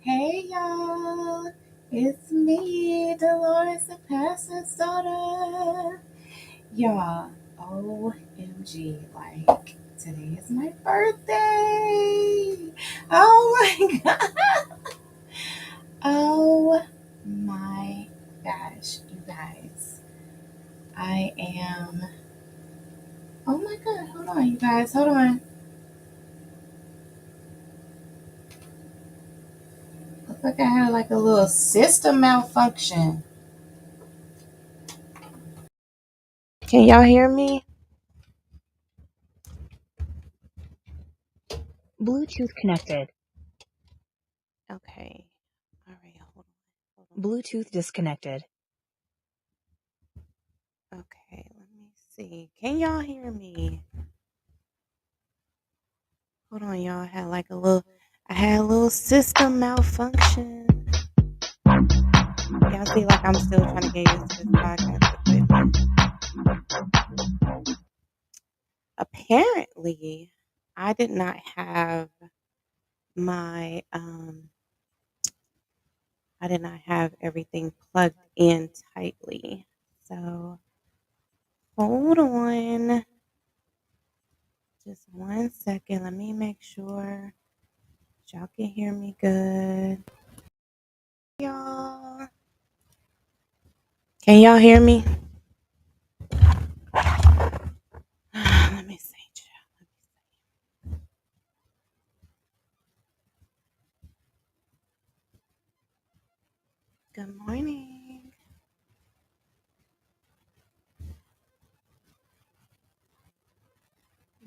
Hey y'all, it's me, Delores, the pastor's daughter. Y'all, OMG, like today is my birthday. Oh my god. Oh my gosh, you guys. I am. Oh my god, hold on, you guys, hold on. Looks like I had like a little system malfunction. Can y'all hear me? Bluetooth connected. Okay. All right, hold on. Bluetooth disconnected. Okay, let me see. Can y'all hear me? Hold on, y'all. I had a little system malfunction. Y'all see, like I'm still trying to get used to this podcast equipment. Apparently, I did not have my I did not have everything plugged in tightly. So hold on. Just 1 second. Let me make sure y'all can hear me good. Y'all. Can y'all hear me? Let me see. Good morning.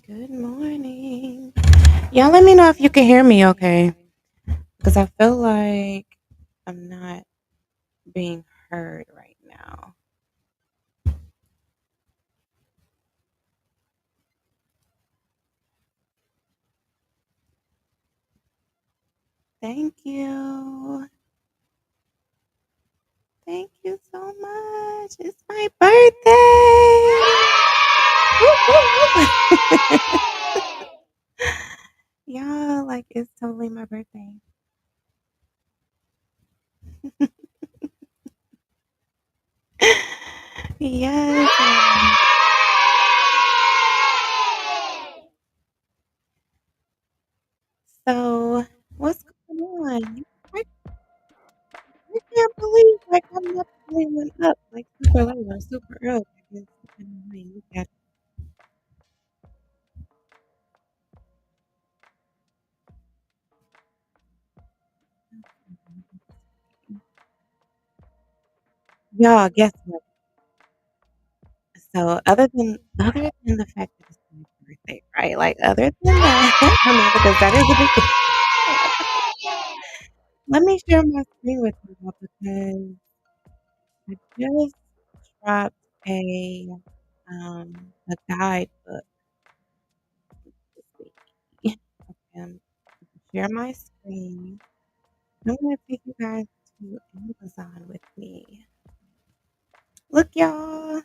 Good morning. Y'all let me know if you can hear me okay. Because I feel like I'm not being heard right now. Thank you. Thank you so much. It's my birthday. Y'all, like it's totally my birthday. Yes. So what's going on? I can't believe like I'm not really went up like super late or super early. I guess depending on how you look at it. Y'all, guess what? So other than the fact that it's my birthday, right? Like other than that, I mean, because that is a big thing. Let me share my screen with you all because I just dropped a guidebook this week. And share my screen. I'm gonna take you guys to Amazon with me. Look, y'all.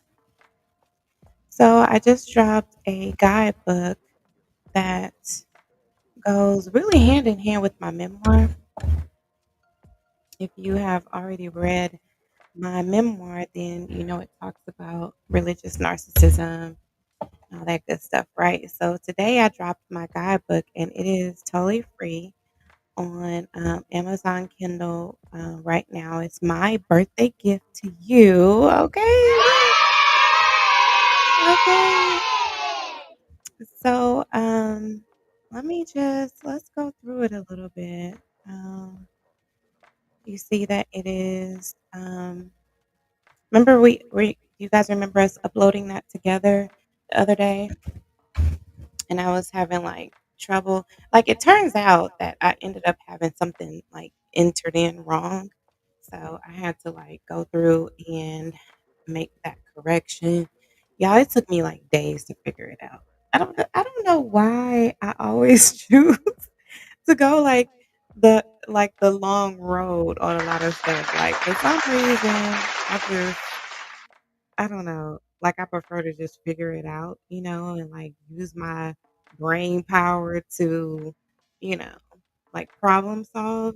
So I just dropped a guidebook that goes really hand in hand with my memoir. If you have already read my memoir, then you know it talks about religious narcissism and all that good stuff, right? So today I dropped my guidebook and it is totally free on Amazon Kindle right now. It's my birthday gift to you. Okay. Okay. So let's go through it a little bit. You see that it is remember we you guys remember us uploading that together the other day and I was having like trouble. Like it turns out that I ended up having something like entered in wrong. So I had to like go through and make that correction. Y'all, it took me like days to figure it out. I don't know why I always choose to go like the long road on a lot of stuff. Like for some reason I don't know. Like I prefer to just figure it out, and like use my brain power to you know, like problem solve,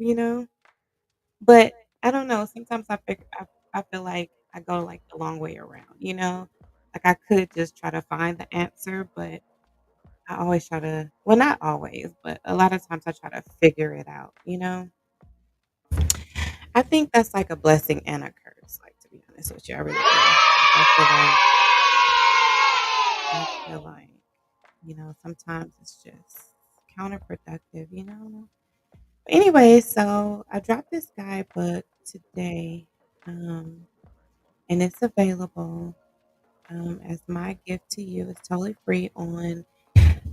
But I don't know, sometimes I feel like I go like the long way around. Like I could just try to find the answer, but I always try to, well, not always, but a lot of times I try to figure it out. I think that's like a blessing and a curse, like to be honest with you. I really do. I feel like sometimes it's just counterproductive. Anyway, so I dropped this guidebook today, um, and it's available as my gift to you. It's totally free on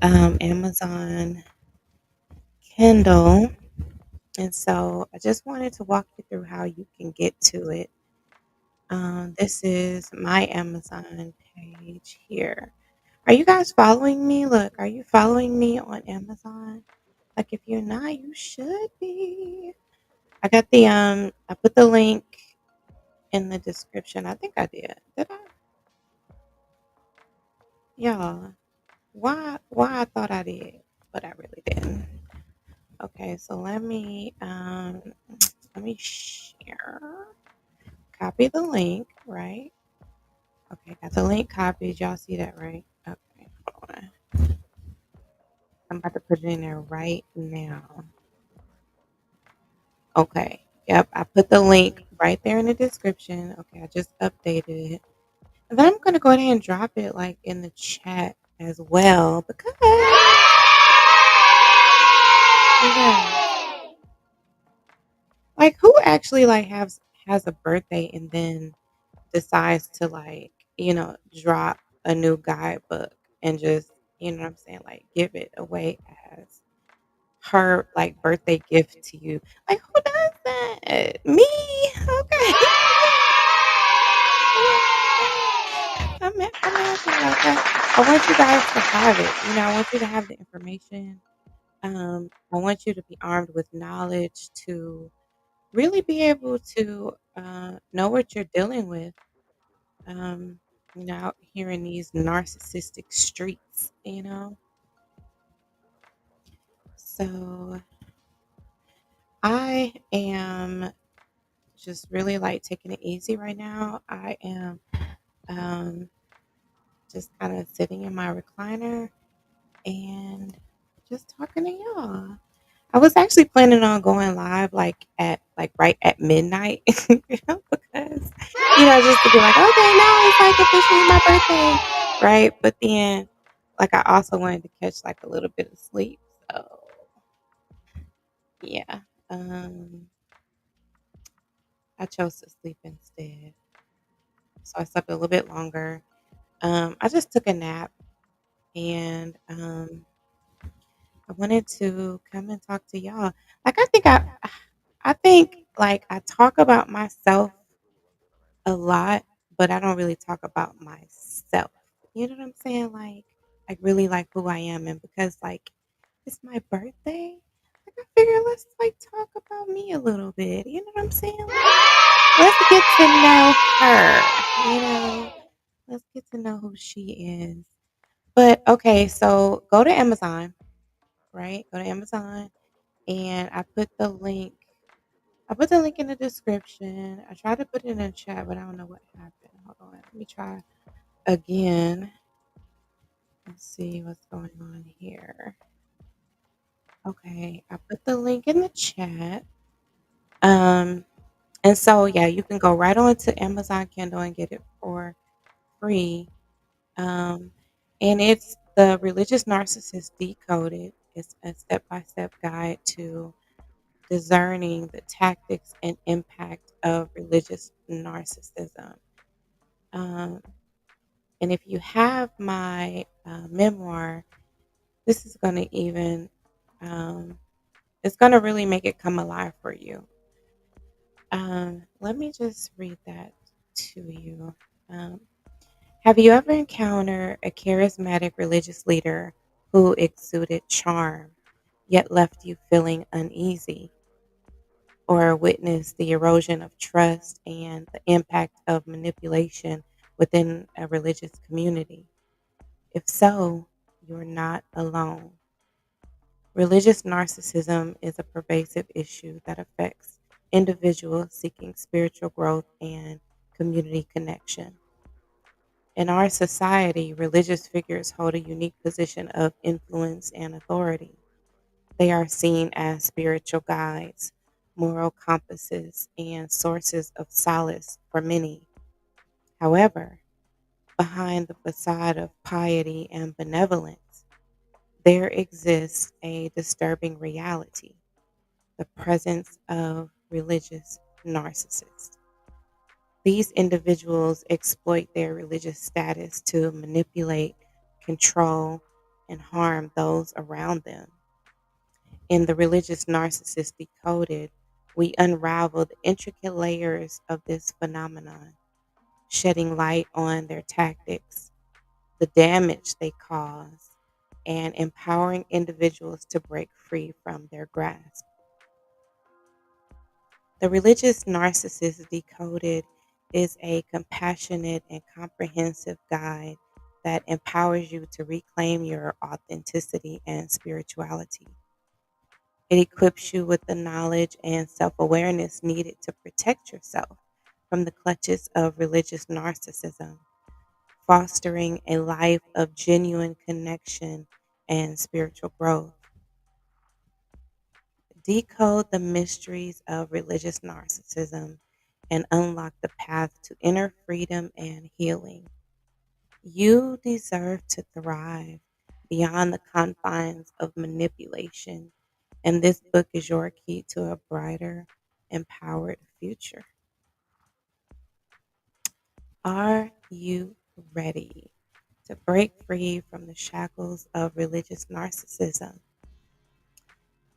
Amazon Kindle. And so I just wanted to walk you through how you can get to it. This is my Amazon page here. Are you guys following me? Look, are you following me on Amazon? Like if you're not, you should be. I put the link in the description. I think I did. Did I? Yeah. Why I thought I did, but I really didn't. Okay, so let me share. Copy the link, right? Okay, got the link copied. Y'all see that, right? Okay, hold on. I'm about to put it in there right now. Okay. Yep, I put the link right there in the description. Okay, I just updated it. And then I'm gonna go ahead and drop it like in the chat as well because yeah, like who actually like has a birthday and then decides to like drop a new guidebook and just what I'm saying, like give it away as her like birthday gift to you. Like who does that? Me? Okay. I'm happy about that. I want you guys to have it. I want you to have the information. I want you to be armed with knowledge to really be able to know what you're dealing with. Um, out here in these narcissistic streets. So I am just really like taking it easy right now. I am um, just kind of sitting in my recliner and just talking to y'all. I was actually planning on going live like right at midnight, because just to be like, okay, now it's like officially my birthday, right? But then, like, I also wanted to catch like a little bit of sleep, so yeah, I chose to sleep instead. So I slept a little bit longer. I just took a nap, and I wanted to come and talk to y'all. Like, I think like I talk about myself a lot, but I don't really talk about myself. You know what I'm saying? Like really like who I am, and because like it's my birthday, like I figure let's like talk about me a little bit. You know what I'm saying? Like let's get to know her. Let's get to know who she is. But okay, so go to Amazon, right? Go to Amazon, and I put the link in the description. I tried to put it in the chat, but I don't know what happened. Hold on. Let me try again. Let's see what's going on here. Okay, I put the link in the chat. Um, and so yeah, you can go right on to Amazon Kindle and get it for free. Um, and it's the Religious Narcissist Decoded. It's a step-by-step guide to discerning the tactics and impact of religious narcissism. Um, and if you have my memoir, this is going to um, it's going to really make it come alive for you. Let me just read that to you. Um, have you ever encountered a charismatic religious leader who exuded charm, yet left you feeling uneasy? Or witnessed the erosion of trust and the impact of manipulation within a religious community? If so, you're not alone. Religious narcissism is a pervasive issue that affects individuals seeking spiritual growth and community connection. In our society, religious figures hold a unique position of influence and authority. They are seen as spiritual guides, moral compasses, and sources of solace for many. However, behind the facade of piety and benevolence, there exists a disturbing reality: the presence of religious narcissists. These individuals exploit their religious status to manipulate, control, and harm those around them. In The Religious Narcissist Decoded, we unravel the intricate layers of this phenomenon, shedding light on their tactics, the damage they cause, and empowering individuals to break free from their grasp. The Religious Narcissist Decoded is a compassionate and comprehensive guide that empowers you to reclaim your authenticity and spirituality. It equips you with the knowledge and self awareness needed to protect yourself from the clutches of religious narcissism, fostering a life of genuine connection and spiritual growth. Decode the mysteries of religious narcissism and unlock the path to inner freedom and healing. You deserve to thrive beyond the confines of manipulation, and this book is your key to a brighter, empowered future. Are you ready to break free from the shackles of religious narcissism?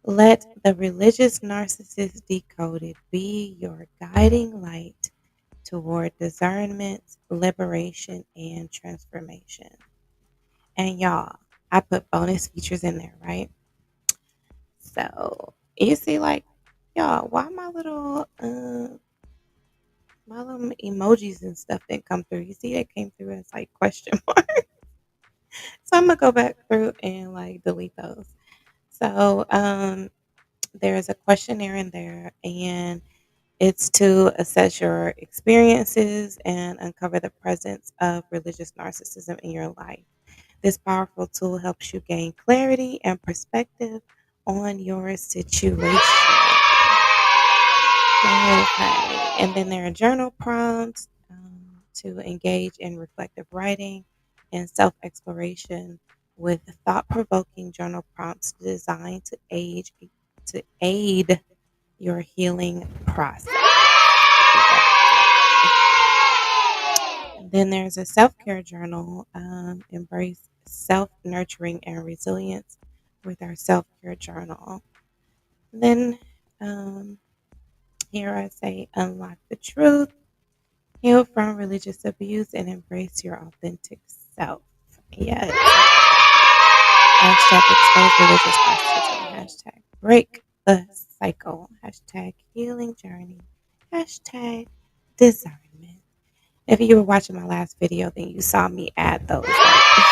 Let the religious narcissist decoded be your guiding light toward discernment, liberation, and transformation. And y'all, I put bonus features in there, right? So you see, like, y'all, why my little emojis and stuff didn't come through? You see, that came through as like question mark. So I'm gonna go back through and like delete those. So there's a questionnaire in there, and it's to assess your experiences and uncover the presence of religious narcissism in your life. This powerful tool helps you gain clarity and perspective on your situation. Yes, honey. And then there are journal prompts to engage in reflective writing and self exploration with thought provoking journal prompts designed to aid your healing process. Do that. And then there's a self care journal, embrace self nurturing and resilience with our self care journal. Then um, here I say, unlock the truth, heal from religious abuse, and embrace your authentic self. Yes. Hashtag expose religious narcissism. Hashtag break the cycle. Hashtag healing journey. Hashtag discernment. If you were watching my last video, then you saw me add those like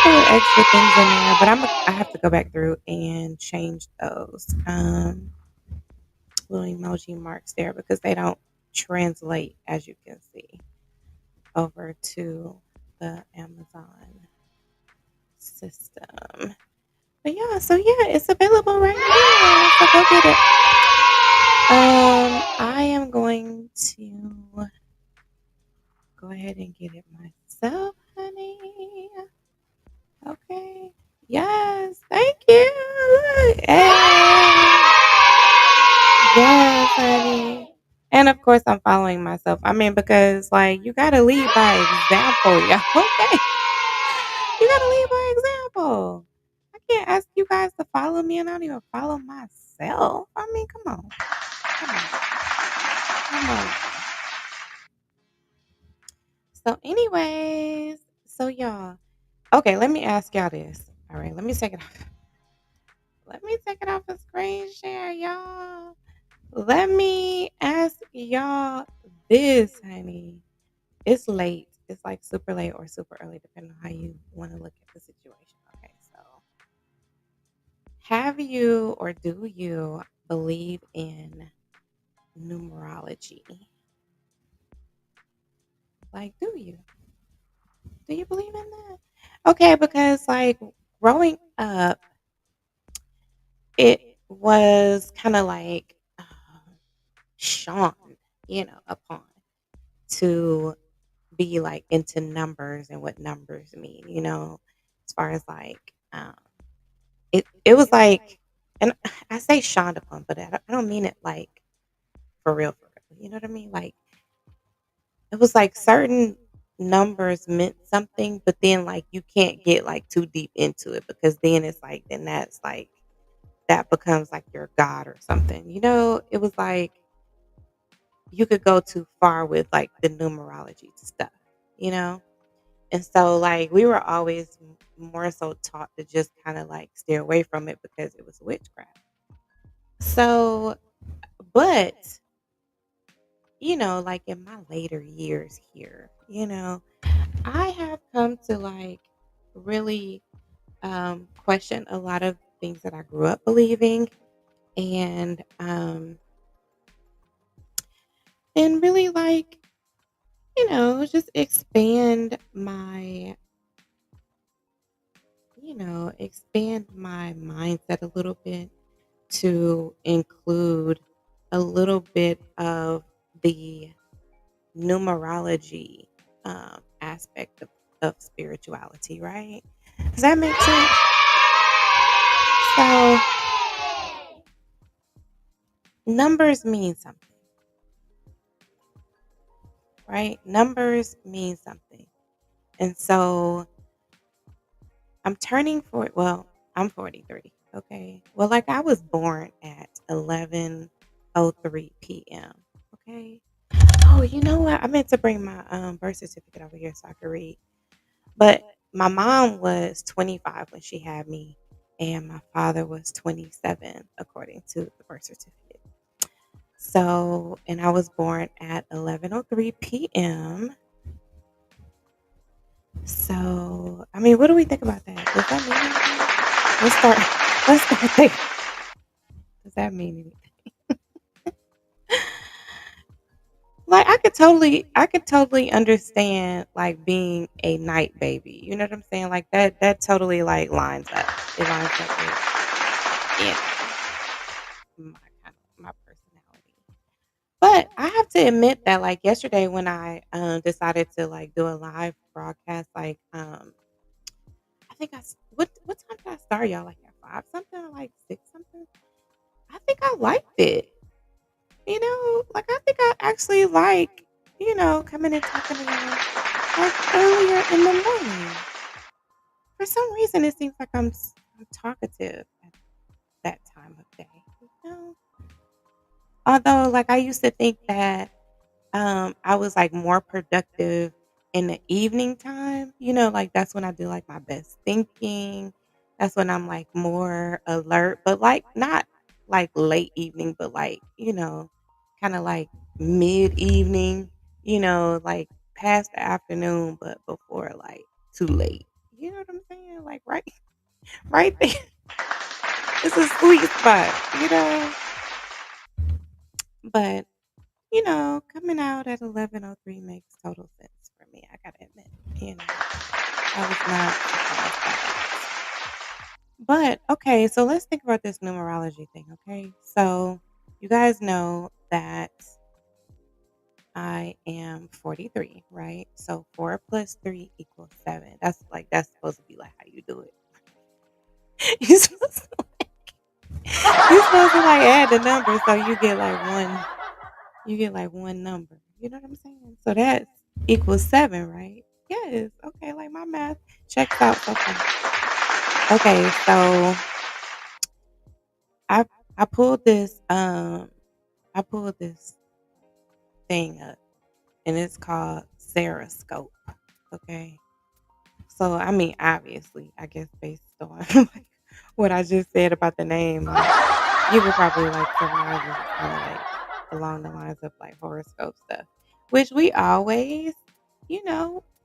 little extra things in there. But I have to go back through and change those little emoji marks there because they don't translate, as you can see, over to the Amazon system. But yeah, so yeah, it's available right now. So go get it. I am going to go ahead and get it myself, honey. Okay. Yes, thank you. Look, hey. Yes, honey. And of course, I'm following myself. I mean, because like you gotta lead by example, yeah. Okay, you gotta lead by example. I can't ask you guys to follow me, and I don't even follow myself. I mean, come on, come on, come on. So, anyways, so y'all, okay, let me ask y'all this. All right, let me take it off. Let me take it off the screen share, y'all. Let me ask y'all this, honey. It's late. It's like super late or super early, depending on how you want to look at the situation. Okay, so Have you or do you believe in numerology? Like, do you? Do you believe in that? Okay, because like growing up, it was kind of like shunned, upon to be like into numbers and what numbers mean, as far as like it was like, and I say shunned upon, but I don't mean it like for real, you know what I mean? Like it was like certain numbers meant something, but then like you can't get like too deep into it because then it's like then that's like that becomes like your god or something. It was like you could go too far with like the numerology stuff, you know? And so like we were always more so taught to just kind of like steer away from it because it was witchcraft. So, but like in my later years here, I have come to like really question a lot of things that I grew up believing and really like, just expand my mindset a little bit to include a little bit of the numerology aspect of spirituality, right? Does that make sense? So, numbers mean something, right? Numbers mean something. And so, I'm 43, okay? Well, like I was born at 11:03 p.m., okay? Oh, you know what? I meant to bring my birth certificate over here so I could read. But my mom was 25 when she had me, and my father was 27, according to the birth certificate. So, and I was born at 11:03 p.m. So, I mean, what do we think about that? Does that mean anything? Let's start. Let's start there. Does that mean anything? Like I could totally understand like being a night baby. You know what I'm saying? Like that totally like lines up. It lines up with you know my personality. But I have to admit that like yesterday when I decided to like do a live broadcast, like I think what time did I start y'all like at 5 something or like 6 something? I think I liked it. Like I think I actually like, coming and talking to y'all like earlier in the morning. For some reason it seems like I'm talkative at that time of day. You know? Although like I used to think that I was like more productive in the evening time. Like that's when I do like my best thinking. That's when I'm like more alert, but like not like late evening, but like, kind of like mid evening, like past the afternoon, but before like too late. You know what I'm saying? Like right, right there. It's a sweet spot. But coming out at 11:03 makes total sense for me. I gotta admit, I was not surprised by that. But okay, so let's think about this numerology thing. Okay, so you guys know that I am 43, right? So 4 plus 3 equals 7. That's supposed to be like how you do it. You're supposed to, you're supposed to like add the numbers so you get like one. You get like one number. You know what I'm saying? So that equals 7, right? Yes. Okay, like my math checks out so far. Okay, so I I pulled this I pulled this thing up and it's called Sarascope. Okay. So I mean obviously, I guess based on like what I just said about the name, like you would probably like surmise this is kind of like along the lines of like horoscope stuff, which we always,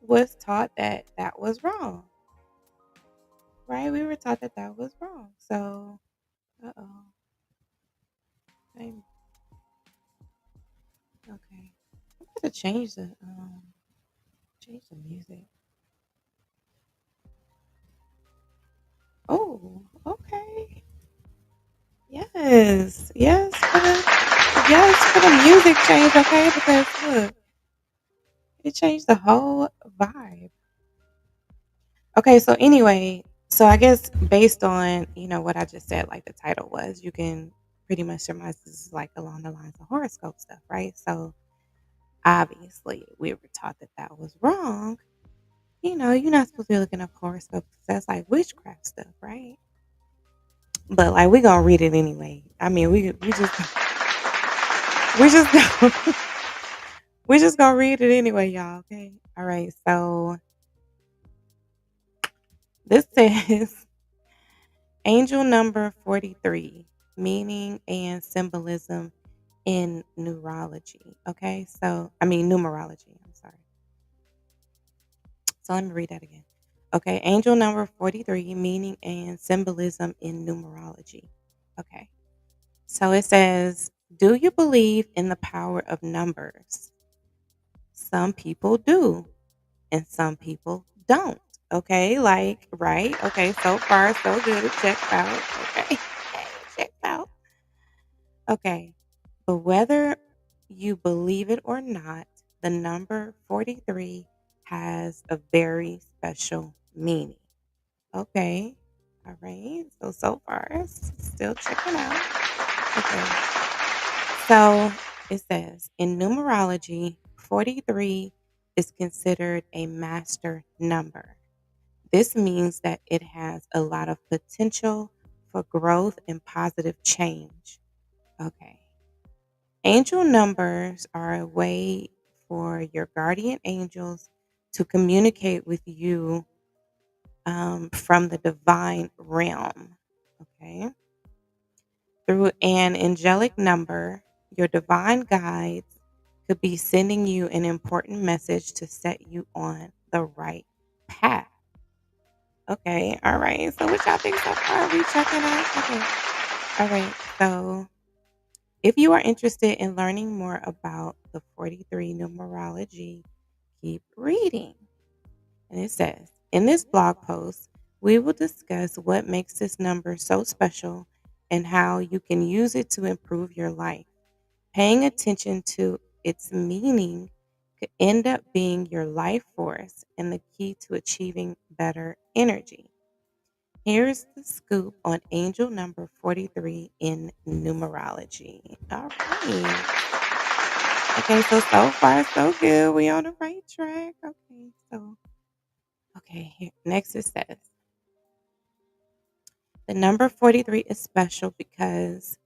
was taught that was wrong, right? We were taught that was wrong. So, Uh-oh. Same. Okay. I'm gonna change the music. Oh, okay. Yes. Yes for the music change, okay? Because look, it changed the whole vibe. Okay, so anyway, so I guess based on, what I just said, like the title was, you can pretty much surmise this is like along the lines of horoscope stuff, right? So obviously we were taught that that was wrong. You're not supposed to be looking up horoscopes. That's like witchcraft stuff, right? But like we gonna read it anyway. I mean, we just gonna, we just gonna read it anyway, y'all. Okay. All right. So this says angel number 43, meaning and symbolism in neurology. Okay. So I mean numerology. I'm sorry. So let me read that again. Okay. Angel number 43, meaning and symbolism in numerology. Okay. So it says, do you believe in the power of numbers? Some people do, and some people don't. Okay, like, right? Okay, so far, so good. It checks out. Okay, okay, it checks out. Okay, but whether you believe it or not, the number 43 has a very special meaning. Okay, all right. So far, it's still checking out. Okay. So it says in numerology, 43 is considered a master number. This means that it has a lot of potential for growth and positive change. Okay. Angel numbers are a way for your guardian angels to communicate with you from the divine realm. Okay. Through an angelic number, your divine guides could be sending you an important message to set you on the right path. Okay, all right. So what y'all think so far? We checking out? Okay. All right. So if you are interested in learning more about the 43 numerology, keep reading. And it says, in this blog post, we will discuss what makes this number so special and how you can use it to improve your life. Paying attention to its meaning could end up being your life force and the key to achieving better energy. Here's the scoop on angel number 43 in numerology. All right. Okay, so far so good. We on the right track. Okay, here next it says the number 43 is special because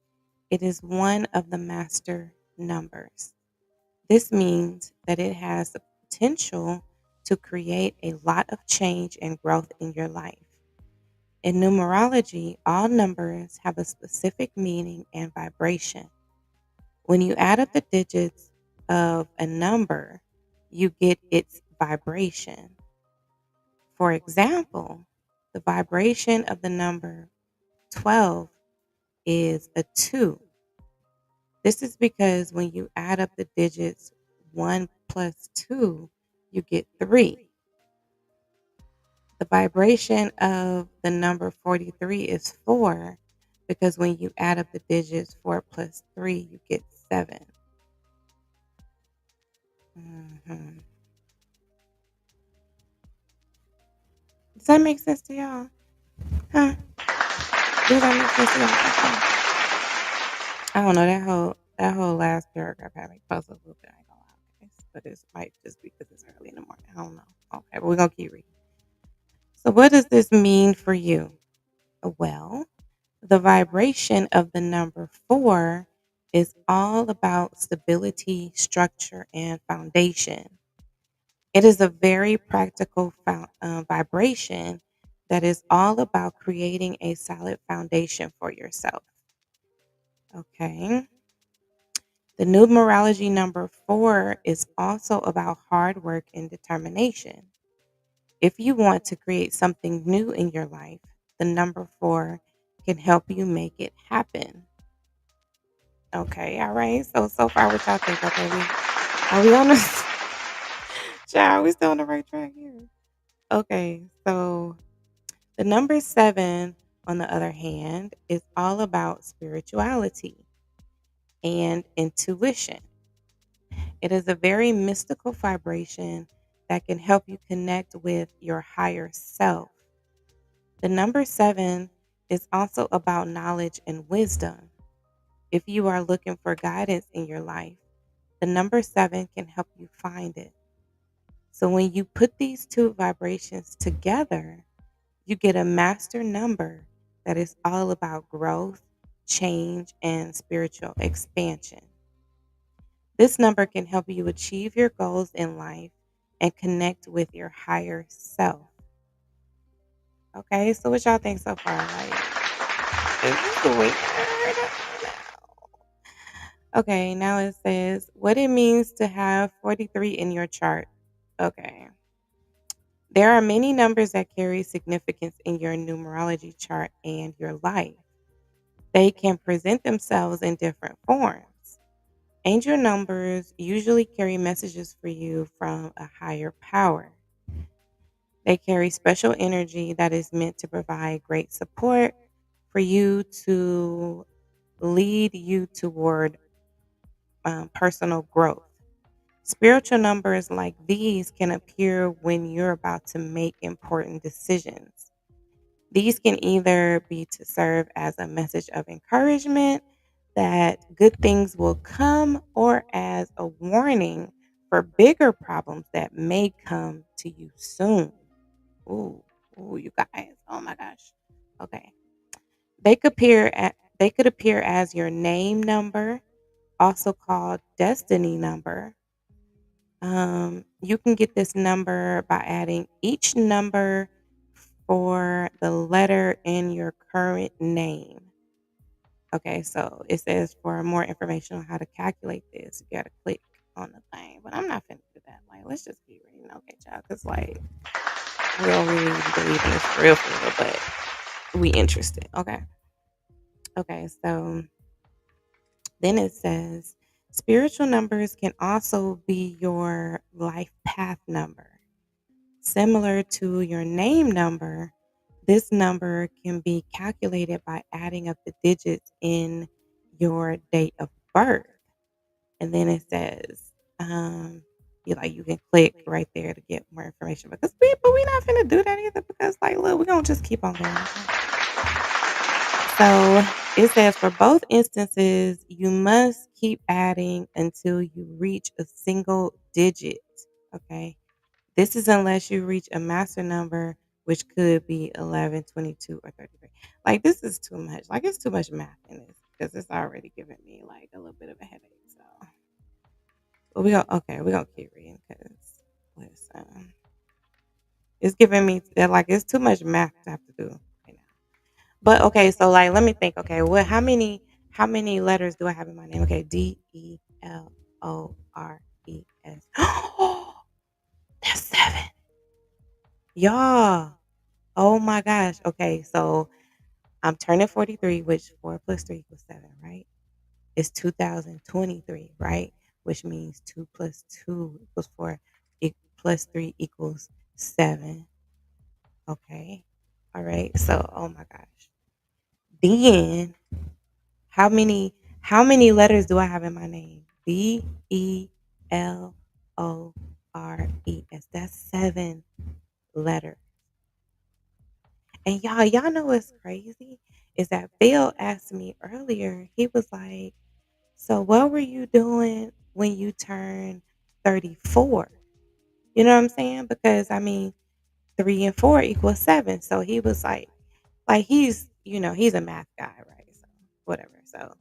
it is one of the master numbers. This means that it has the potential to create a lot of change and growth in your life. In numerology, all numbers have a specific meaning and vibration. When you add up the digits of a number, you get its vibration. For example, the vibration of the number 12 is a 2. This is because when you add up the digits 1 plus 2, you get 3. The vibration of the number 43 is 4 because when you add up the digits 4 plus 3, you get 7. Mhm. Does that make sense to y'all? Huh? Does that make sense to y'all? I don't know. That whole last paragraph had me puzzled a little bit. I ain't gonna lie, guys. But it might just be because it's early in the morning. I don't know. Okay, but we're gonna keep reading. So, what does this mean for you? Well, the vibration of the number 4 is all about stability, structure, and foundation. It is a very practical vibration that is all about creating a solid foundation for yourself. Okay. The numerology number 4 is also about hard work and determination. If you want to create something new in your life, the number 4 can help you make it happen. Okay, all right. So far, what y'all think? Okay, we are we on the child? We still on the right track here? Okay, so the number seven, on the other hand, is all about spirituality and intuition. It is a very mystical vibration that can help you connect with your higher self. The number seven is also about knowledge and wisdom. If you are looking for guidance in your life, the number seven can help you find it. So when you put these two vibrations together, you get a master number that is all about growth, change, and spiritual expansion. This number can help you achieve your goals in life and connect with your higher self. Okay, so what y'all think so far? Like, is this weird? Okay, now it says what it means to have 43 in your chart. Okay. There are many numbers that carry significance in your numerology chart and your life. They can present themselves in different forms. Angel numbers usually carry messages for you from a higher power. They carry special energy that is meant to provide great support for you to lead you toward personal growth. Spiritual numbers like these can appear when you're about to make important decisions. These can either be to serve as a message of encouragement that good things will come or as a warning for bigger problems that may come to you soon. Ooh, ooh, you guys. Oh my gosh. Okay. They could appear as your name number, also called destiny number. You can get this number by adding each number for the letter in your current name. Okay, so it says for more information on how to calculate this, you gotta click on the thing. But I'm not finna do that. Like, let's just be reading, okay, child? Because like we don't really believe in this for real, but we interested. Okay. Okay, so then it says spiritual numbers can also be your life path number. Similar to your name number, this number can be calculated by adding up the digits in your date of birth. And then it says, you can click right there to get more information. But we not finna do that either because like look, we're gonna just keep on going. Okay? So it says for both instances, you must keep adding until you reach a single digit. Okay. This is unless you reach a master number, which could be 11, 22, or 33. Like, this is too much. Like, it's too much math in this because it's already giving me like a little bit of a headache. So, but we're going to keep reading because, listen, it's giving me that, like, it's too much math to have to do right now. But, okay, so, like, let me think. Okay, how many letters do I have in my name? Okay, Delores. That's seven. Y'all. Oh my gosh. Okay, so I'm turning 43, which 4 plus 3 equals 7, right? It's 2023, right? Which means 2 plus 2 equals 4, plus 3 equals 7. Okay. All right. So, oh my gosh. Then how many letters do I have in my name? Delores. That's 7 letters. And y'all know what's crazy is that Phil asked me earlier. He was like, "So what were you doing when you turned 34?" You know what I'm saying? Because I mean, 3 and 4 equals 7. So he was like he's a math guy, right? So whatever. So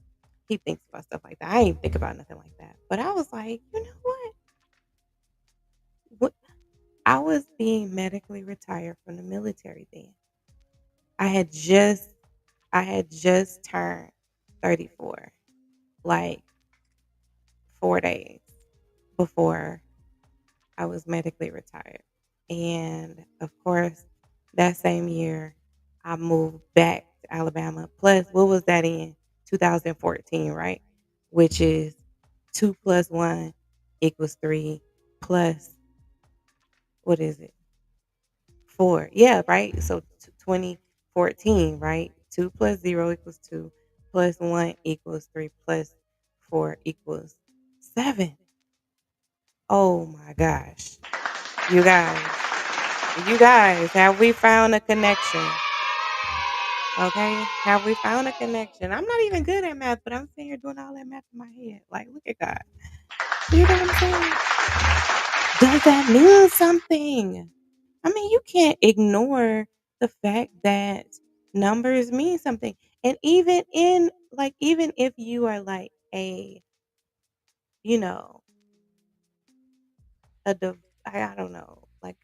he thinks about stuff like that. I didn't think about nothing like that. But I was like, you know what? What I was being medically retired from the military then. I had just I had just turned 34, like 4 days before I was medically retired. And of course, that same year, I moved back to Alabama. Plus, what was that in 2014, right? Which is 2 plus 1 equals 3 plus, what is it? 4. Yeah, right? So 2014, right? 2 plus 0 equals 2 plus 1 equals 3 plus 4 equals 7. Oh my gosh. You guys, have we found a connection? Okay? Have we found a connection? I'm not even good at math, but I'm sitting here doing all that math in my head. Like, look at God. You know what I'm saying? Does that mean something? I mean, you can't ignore the fact that numbers mean something. And even if you are like you know, a I don't know, like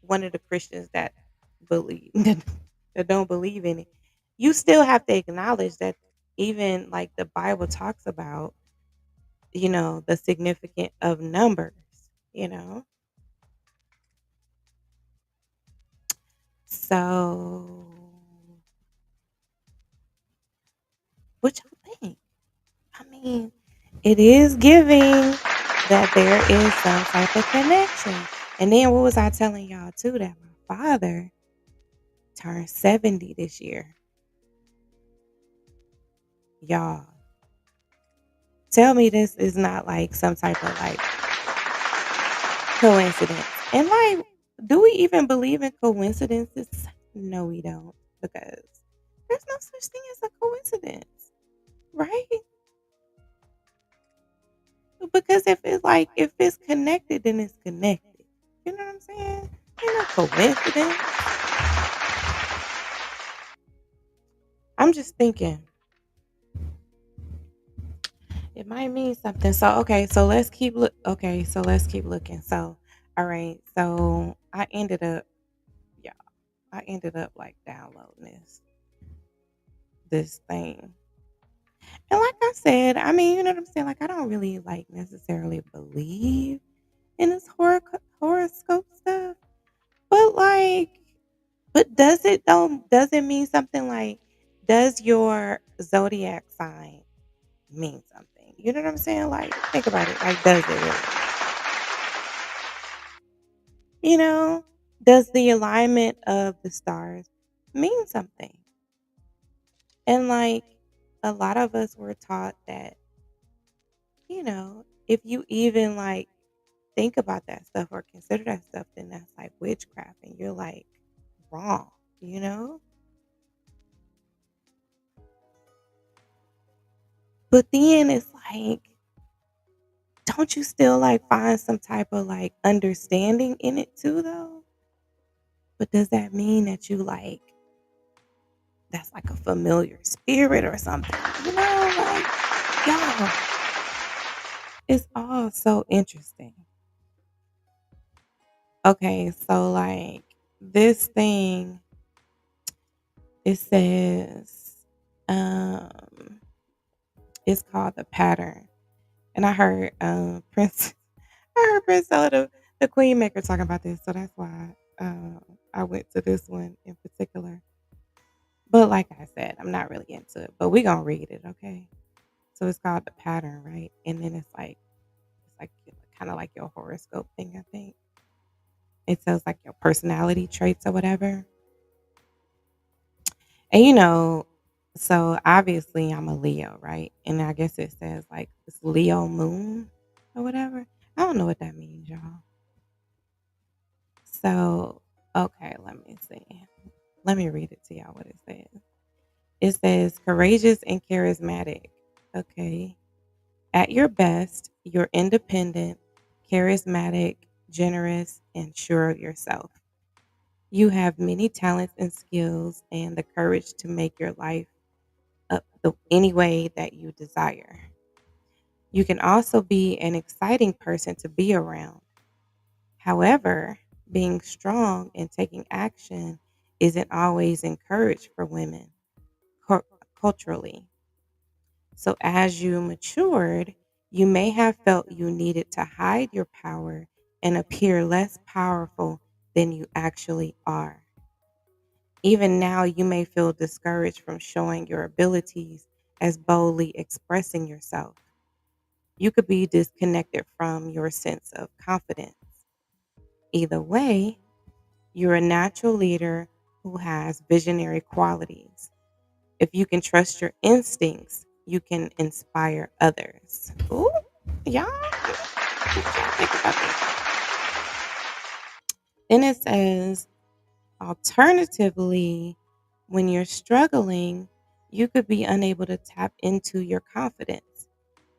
one of the Christians that believe that don't believe in it, you still have to acknowledge that even like the Bible talks about, the significance of numbers, you know. So, what y'all think? I mean, it is giving that there is some type of connection. And then what was I telling y'all too? That my father turned 70 this year. Y'all, tell me this is not like some type of like coincidence. And like, do we even believe in coincidences? No, we don't. Because there's no such thing as a coincidence, right? Because if it's connected, then it's connected. You know what I'm saying? Ain't no coincidence. I'm just thinking it might mean something. So okay, so let's keep looking. So all right, so yeah, I ended up like downloading this thing. And like I said, I mean, you know what I'm saying? Like I don't really like necessarily believe in this horoscope stuff. But like but does it though? Does it mean something like does your zodiac sign mean something? You know what I'm saying? Like think about it. Like does it really? You know? Does the alignment of the stars mean something? And like a lot of us were taught that, if you even like think about that stuff or consider that stuff, then that's like witchcraft and you're like wrong, you know? But then it's like, don't you still like find some type of like understanding in it too though? But does that mean that you like that's like a familiar spirit or something? Like y'all, it's all so interesting. Okay, so like this thing, it says, um, it's called the pattern. And I heard Prince I heard Prince the Queen Maker talking about this, so that's why I went to this one in particular. But like I said, I'm not really into it. But we gonna read it, okay? So it's called the pattern, right? And then it's like kind of like your horoscope thing, I think. It says like your personality traits or whatever. And so obviously I'm a Leo, right? And I guess it says like it's Leo moon or whatever. I don't know what that means, y'all. So okay, let me see. Let me read it to y'all what it says. It says courageous and charismatic. Okay. At your best, you're independent, charismatic, generous, and sure of yourself. You have many talents and skills and the courage to make your life up any way that you desire. You can also be an exciting person to be around. However, being strong and taking action isn't always encouraged for women cul- culturally. So, as you matured, you may have felt you needed to hide your power and appear less powerful than you actually are. Even now, you may feel discouraged from showing your abilities as boldly expressing yourself. You could be disconnected from your sense of confidence. Either way, you're a natural leader who has visionary qualities. If you can trust your instincts, you can inspire others. Ooh, y'all, what y'all think about this? Then it says, alternatively, when you're struggling, you could be unable to tap into your confidence.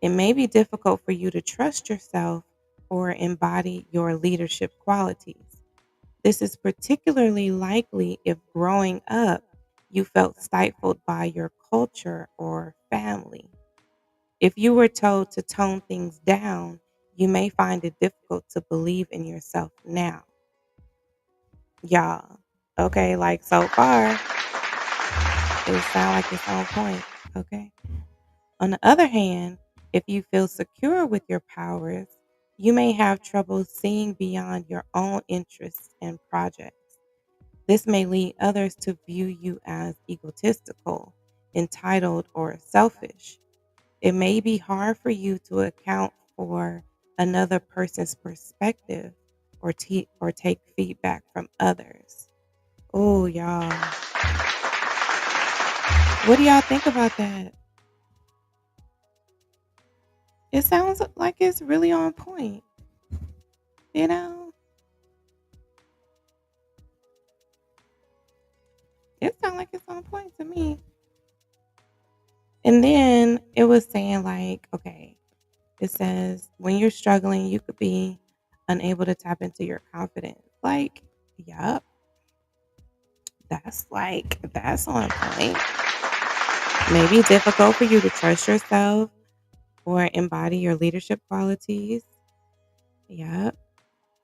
It may be difficult for you to trust yourself or embody your leadership qualities. This is particularly likely if growing up you felt stifled by your culture or family. If you were told to tone things down, you may find it difficult to believe in yourself now. Y'all, okay, like so far, it sounds like it's on point, okay? On the other hand, if you feel secure with your powers, you may have trouble seeing beyond your own interests and projects. This may lead others to view you as egotistical, entitled, or selfish. It may be hard for you to account for another person's perspective or take feedback from others. Oh, y'all. What do y'all think about that? It sounds like it's really on point, you know? It sounds like it's on point to me. And then it was saying, like, okay, it says, when you're struggling, you could be unable to tap into your confidence. Like, yup, that's on point. Maybe difficult for you to trust yourself or embody your leadership qualities. Yep.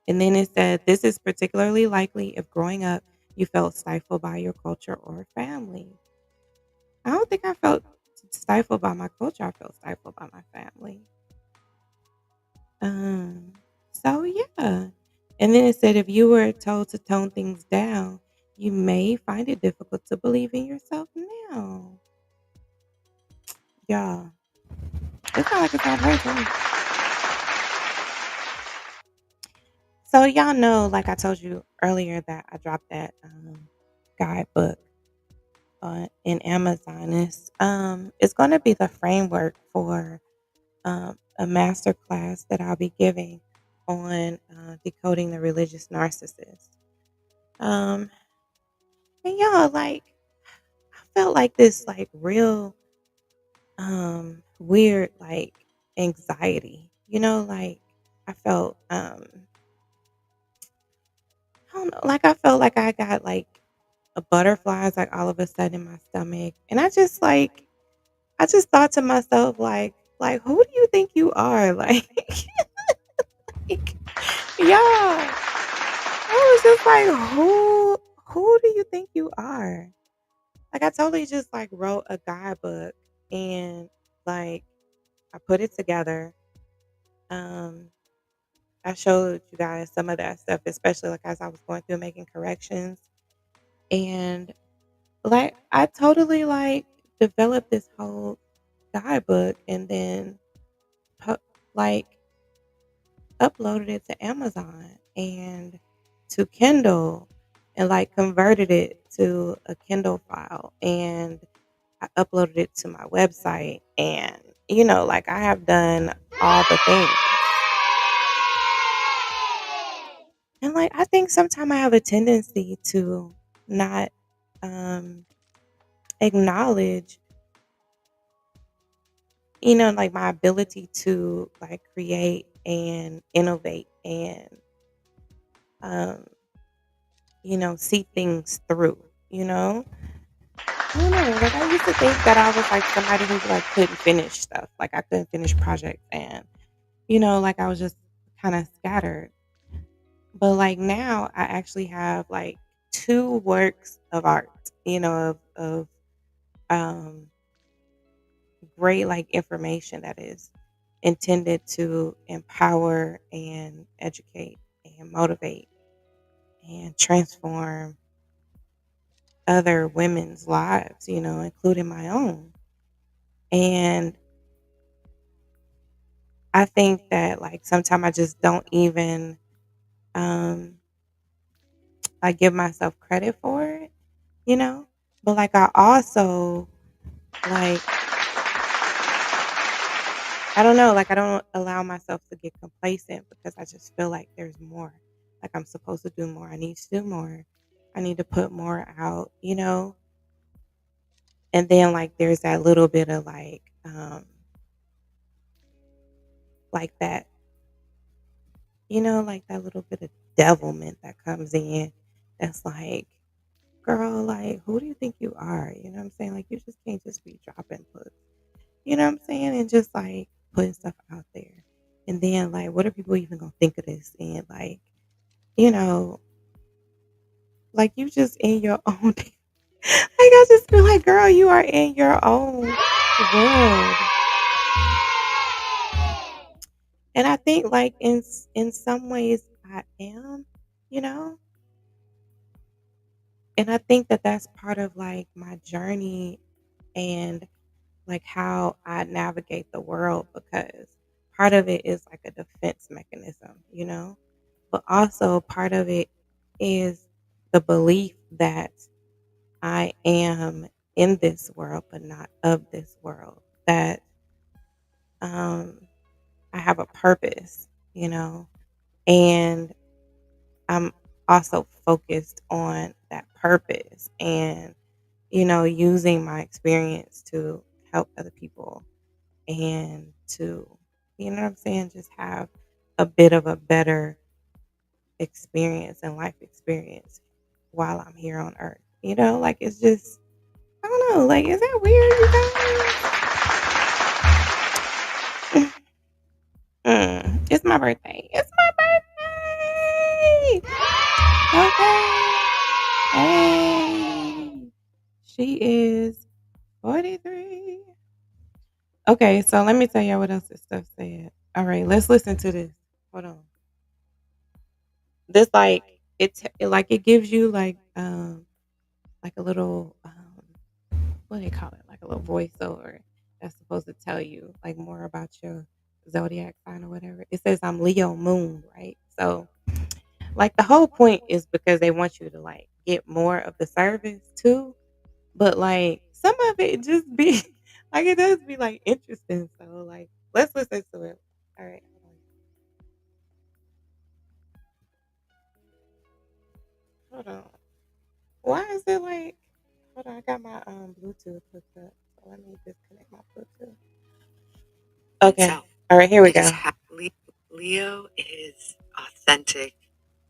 And then it said, this is particularly likely if growing up you felt stifled by your culture or family. I don't think I felt stifled by my culture. I felt stifled by my family. Um, so yeah. And then it said, if you were told to tone things down, you may find it difficult to believe in yourself now. Yeah. It sounds like it's on point to me. So y'all know, like I told you earlier, that I dropped that guidebook in Amazon. It's going to be the framework for a master class that I'll be giving on decoding the religious narcissist. Um, and y'all, like, I felt like this, like, real weird, like, anxiety. You know, like I felt I don't know, like I felt like I got like a butterflies like all of a sudden in my stomach. And I just thought to myself like who do you think you are? Like, yeah. I was just like who do you think you are? Like I totally just like wrote a guidebook and like I put it together. Um I showed you guys some of that stuff, especially like as I was going through making corrections. And like I totally like developed this whole guidebook and then pu- like uploaded it to Amazon and to Kindle and like converted it to a Kindle file and I uploaded it to my website and like I have done all the things. And like I think sometimes I have a tendency to not um acknowledge like my ability to like create and innovate and um see things through, you know? I don't know. Like I used to think that I was like somebody who like couldn't finish stuff. Like I couldn't finish projects and like I was just kind of scattered. But like now I actually have like two works of art, of um great like information that is intended to empower and educate and motivate and transform other women's lives, including my own. And I think that like sometimes I just don't even um I give myself credit for it, you know? But like I also like I don't know, like I don't allow myself to get complacent because I just feel like there's more. Like I'm supposed to do more. I need to do more. I need to put more out. And then like there's that little bit of like that, like that little bit of devilment that comes in that's like, girl, like who do you think you are? You know what I'm saying? Like you just can't just be dropping puss. You know what I'm saying? And just like putting stuff out there. And then like what are people even gonna think of this? And like, you know, like you just in your own like I just feel like, girl, you are in your own world. And I think like in some ways I am, you know? And I think that that's part of like my journey and like how I navigate the world because part of it is like a defense mechanism. But also part of it is the belief that I am in this world but not of this world. That um I have a purpose, and I'm also focused on that purpose and using my experience to help other people and to, what I'm saying, just have a bit of a better experience and life experience while I'm here on earth. Like it's just, I don't know, like, is that weird, you guys? It's my birthday. It's my birthday. Okay. Hey. She is 43. Okay, so let me tell y'all what else this stuff said. All right, let's listen to this. Hold on. This like it gives you like a little what do they call it? Like a little voiceover that's supposed to tell you like more about your zodiac sign or whatever. It says I'm Leo moon, right? So like the whole point is because they want you to like get more of the service too. But like some of it just be like it does be like interesting. So like let's listen to it. All right, hold on. Why is it like hold on, I got my Bluetooth hooked up. So let me disconnect my Bluetooth. Okay. All right, here we go. Leo is authentic,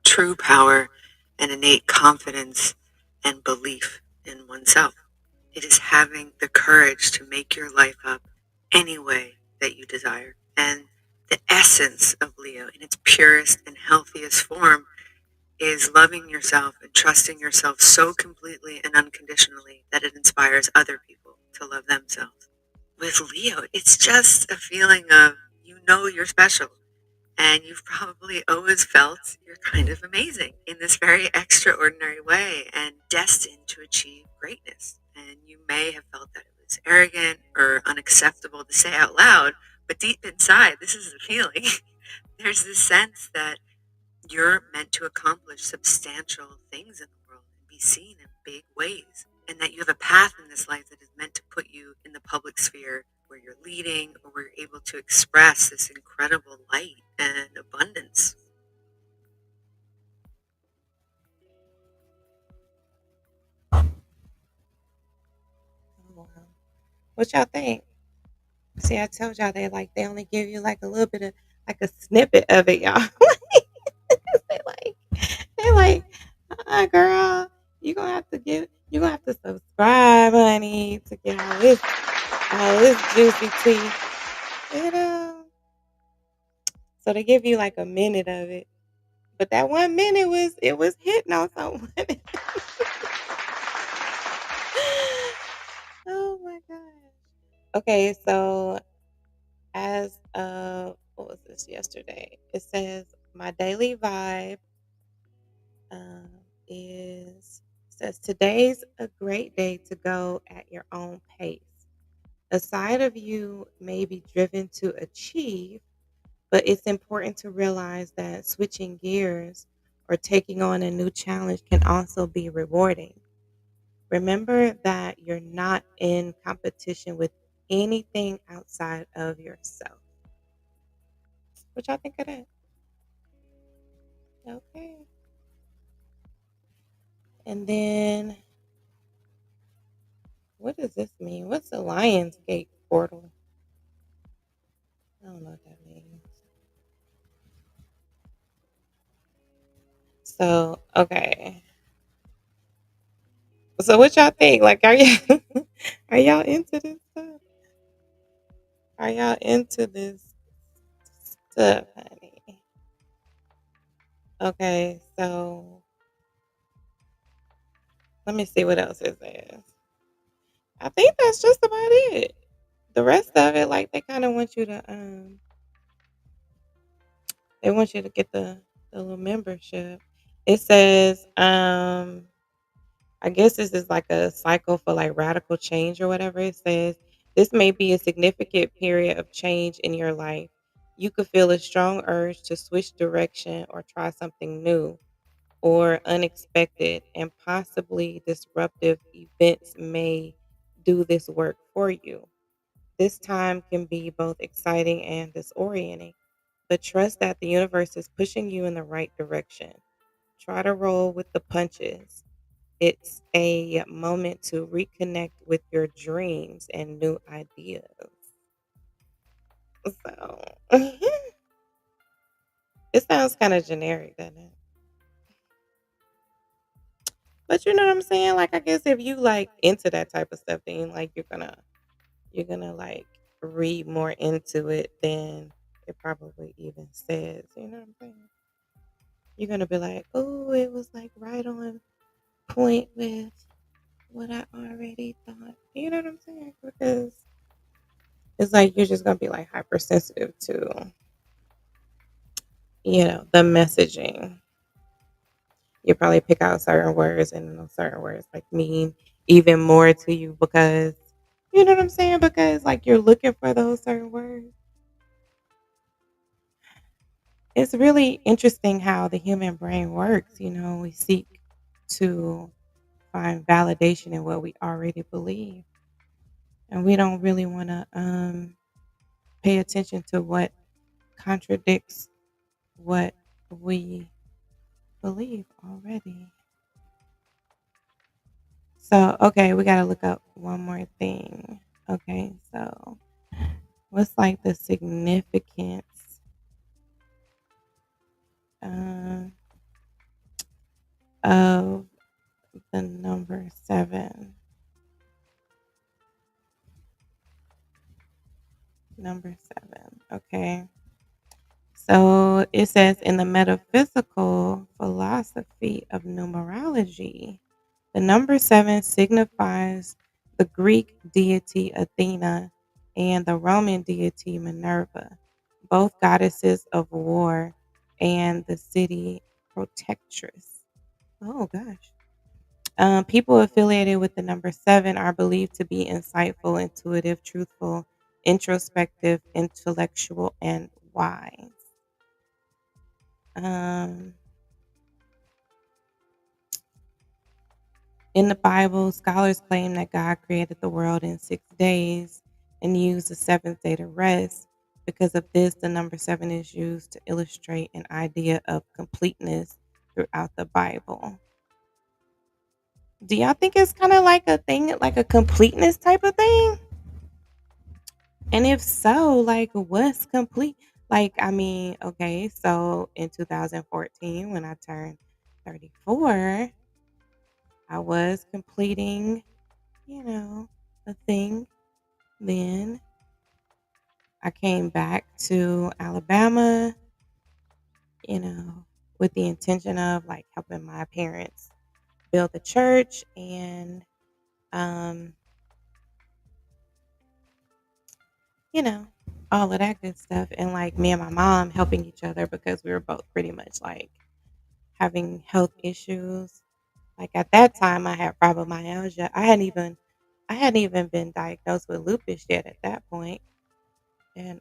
true power, and innate confidence and belief in oneself. It is having the courage to make your life up any way that you desire. And the essence of Leo, in its purest and healthiest form, is loving yourself and trusting yourself so completely and unconditionally that it inspires other people to love themselves. With Leo, it's just a feeling of you're special and you've probably always felt you're kind of amazing in this very extraordinary way and destined to achieve greatness. And you may have felt that it was arrogant or unacceptable to say out loud, but deep inside, this is the feeling. There's this sense that you're meant to accomplish substantial things in the world and be seen in big ways. And that you have a path in this life that is meant to put you in the public sphere where you're leading or where you're able to express this incredible light and abundance. Oh, wow. What y'all think? See, I told y'all they only give you like a little bit of like a snippet of it, y'all. they like they like, girl, you gonna have to subscribe, honey, to get all this juicy tea. You know. So they give you like a minute of it. But that 1 minute was hitting on someone. Oh my gosh. Okay, so as of what was this yesterday? It says my daily vibe um, is Says today's a great day to go at your own pace. A side of you may be driven to achieve, but it's important to realize that switching gears or taking on a new challenge can also be rewarding. Remember that you're not in competition with anything outside of yourself. Which I think it is. Okay. And then what does this mean? What's the Lions Gate portal? I don't know what that means. So, okay. So what y'all think? Like, are you are y'all into this stuff? Are y'all into this stuff, honey? Okay, so let me see what else it says. I think that's just about it. The rest of it, like they kind of want you to they want you to get the little membership. It says I guess this is like a cycle for like radical change or whatever it says. This may be a significant period of change in your life. You could feel a strong urge to switch direction or try something new or unexpected and possibly disruptive events may do this work for you. This time can be both exciting and disorienting, but trust that the universe is pushing you in the right direction. Try to roll with the punches. It's a moment to reconnect with your dreams and new ideas. So it sounds kind of generic, doesn't it? But you know what I'm saying? Like I guess if you like into that type of stuff, then like you're gonna like read more into it than it probably even says. You know what I'm saying? You're gonna be like, oh, it was like right on point with what I already thought. You know what I'm saying? Because it's like you're just gonna be like hypersensitive to, the messaging. You probably pick out certain words and those certain words like mean even more to you because you know what I'm saying? Because like you're looking for those certain words. It's really interesting how the human brain works. We seek to find validation in what we already believe. And we don't really want to pay attention to what contradicts what we believe already. So, okay, we got to look up one more thing. Okay, so what's like the significance um, of the number seven? Number seven. Okay. So it says in the metaphysical philosophy of numerology, the number seven signifies the Greek deity Athena and the Roman deity Minerva, both goddesses of war and the city protectress. Oh, gosh. People affiliated with the number seven are believed to be insightful, intuitive, truthful, introspective, intellectual, and wise. Um, in the Bible, scholars claim that God created the world in 6 days and used the seventh day to rest. Because of this, the number seven is used to illustrate an idea of completeness throughout the Bible. Do y'all think it's kind of like a thing, like a completeness type of thing? And if so, like, what's complete? Like, I mean, okay, so in 2014, when I turned 34, I was completing, a thing. Then I came back to Alabama, you know, with the intention of like helping my parents build the church and, um, you know, all of that good stuff. And like me and my mom helping each other because we were both pretty much like having health issues. Like at that time, I had fibromyalgia. I hadn't even been diagnosed with lupus yet at that point. And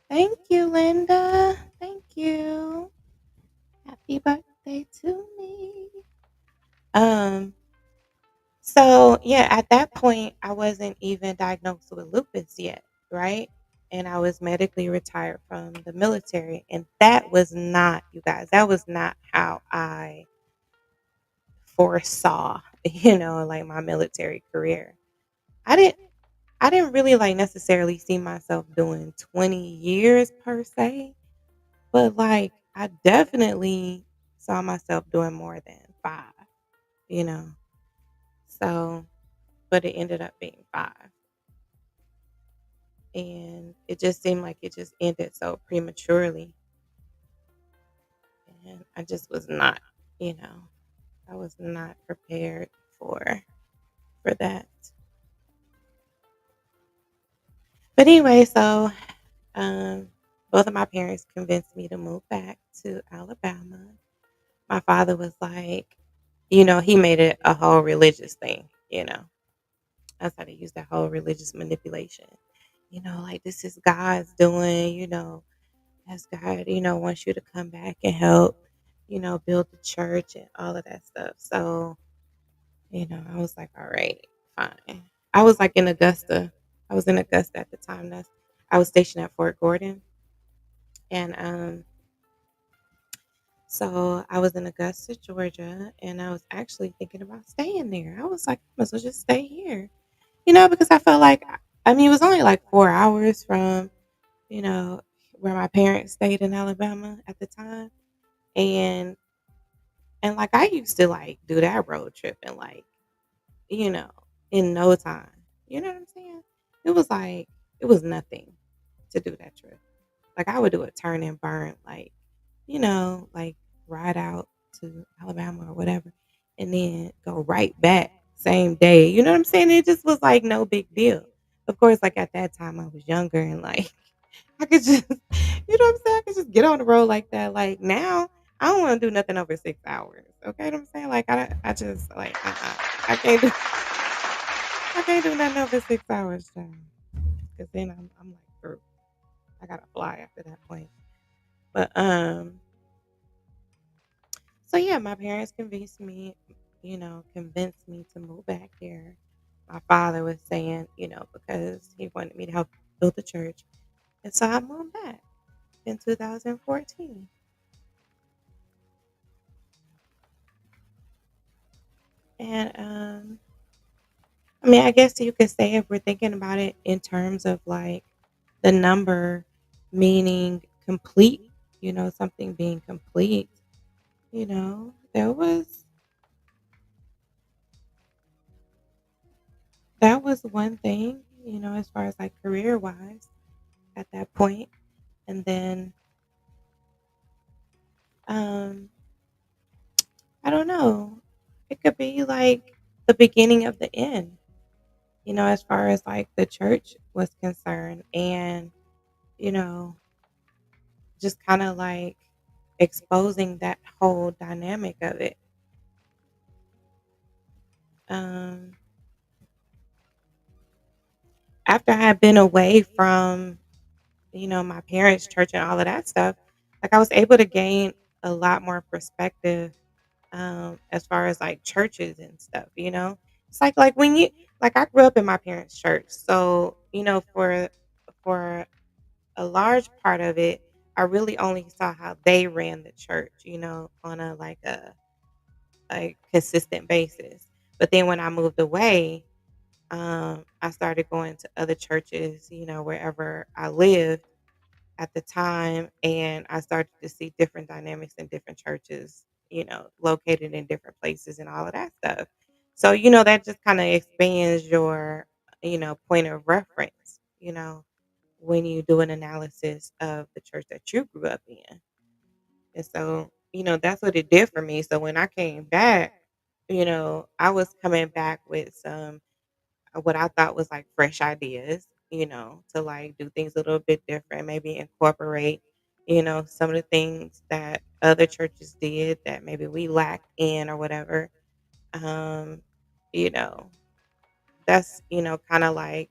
thank you, Linda. Thank you. Happy birthday to me. Um, so yeah, at that point, I wasn't even diagnosed with lupus yet, right? And I was medically retired from the military, and that was not, you guys, that was not how I foresaw, like my military career. I didn't I didn't really like necessarily see myself doing 20 years per se, but like I definitely saw myself doing more than 5, you know. So, but it ended up being 5, and it just seemed like it just ended so prematurely, and I just was not, you know, I was not prepared for that. But anyway, so both of my parents convinced me to move back to Alabama. My father was like, he made it a whole religious thing. That's how they use that whole religious manipulation. Like this is God's doing, as God, wants you to come back and help, build the church and all of that stuff. So, I was like, all right, fine. I was like in Augusta. I was in Augusta at the time. I was stationed at Fort Gordon. And so I was in Augusta, Georgia, and I was actually thinking about staying there. I was like, I might as well just stay here, because I felt like, I mean, it was only like 4 hours from, you know, where my parents stayed in Alabama at the time. And, and like, I used to like do that road trip and like, you know, in no time. You know what I'm saying? It was like, it was nothing to do that trip. Like I would do a turn and burn, like ride out to Alabama or whatever, and then go right back same day. You know what I'm saying? It just was like no big deal. Of course, like at that time I was younger and like I could just, you know what I'm saying? I could just get on the road like that. Like now, I don't want to do nothing over 6 hours. Okay, what I'm saying? Like I just like I can't do I can't do nothing over 6 hours, because then I'm like through. I gotta fly after that point. But so yeah, my parents convinced me to move back here. My father was saying, because he wanted me to help build the church. And so I moved back in 2014. And I mean, I guess you could say if we're thinking about it in terms of like the number meaning complete, something being complete, that was one thing, as far as like career wise at that point. And then um I don't know. It could be like the beginning of the end, as far as like the church was concerned, and you know, just kind of like exposing that whole dynamic of it. Um After I had been away from, my parents' church and all of that stuff, like I was able to gain a lot more perspective, as far as like churches and stuff. It's like when you like I grew up in my parents' church. So, for a large part of it, I really only saw how they ran the church, on a consistent basis. But then when I moved away, I started going to other churches, wherever I lived at the time, and I started to see different dynamics in different churches, located in different places and all of that stuff. So, that just kind of expands your, point of reference, when you do an analysis of the church that you grew up in. And so, that's what it did for me. So when I came back, I was coming back with some what I thought was like fresh ideas, to like do things a little bit different, maybe incorporate, some of the things that other churches did that maybe we lacked in or whatever. Um, you know, that's, kind of like,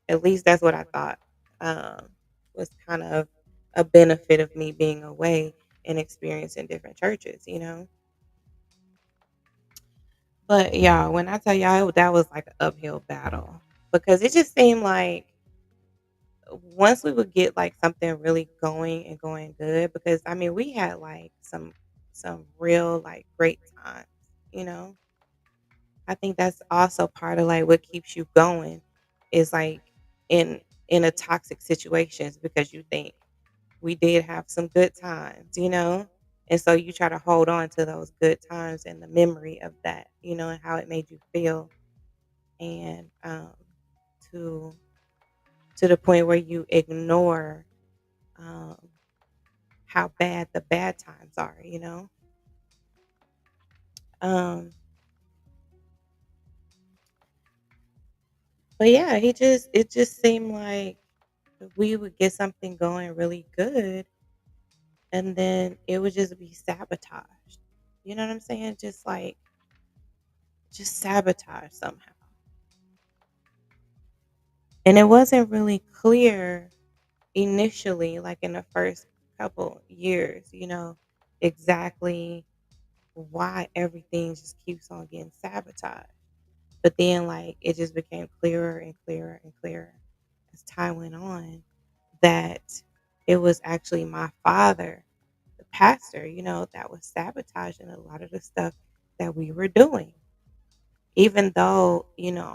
at least that's what I thought, um, was kind of a benefit of me being away and experiencing different churches. But yeah, when I tell y'all that was like an uphill battle because it just seemed like once we would get like something really going and going good, because I mean we had like some real like great times, you know. I think that's also part of like what keeps you going is like in in a toxic situations because you think we did have some good times. And so you try to hold on to those good times and the memory of that, and how it made you feel, and to to the point where you ignore um, how bad the bad times are. Um, but yeah, it just seemed like we would get something going really good, and then it would just be sabotaged. You know what I'm saying? Just sabotage somehow. And it wasn't really clear initially, like in the first couple years, exactly why everything just keeps on getting sabotaged. But then, like, it just became clearer and clearer and clearer as time went on that it was actually my father, the pastor, that was sabotaging a lot of the stuff that we were doing. Even though,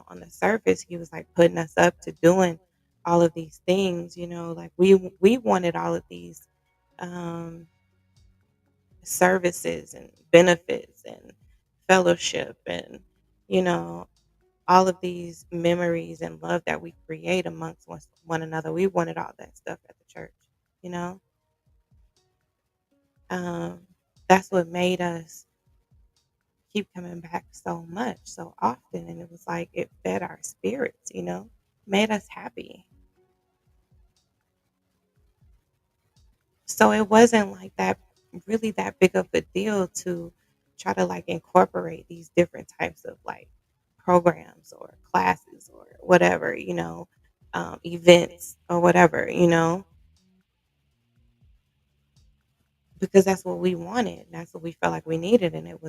on the surface, he was like putting us up to doing all of these things, like we wanted all of these um, services and benefits and fellowship and you know all of these memories and love that we create amongst one another. We wanted all that stuff at the church, you know. Um, that's what made us keep coming back so much, so often, and it was like it fed our spirits, made us happy. So it wasn't like that really that big of a deal to try to like incorporate these different types of like programs or classes or whatever, events or whatever, because that's what we wanted. And that's what we felt like we needed. And it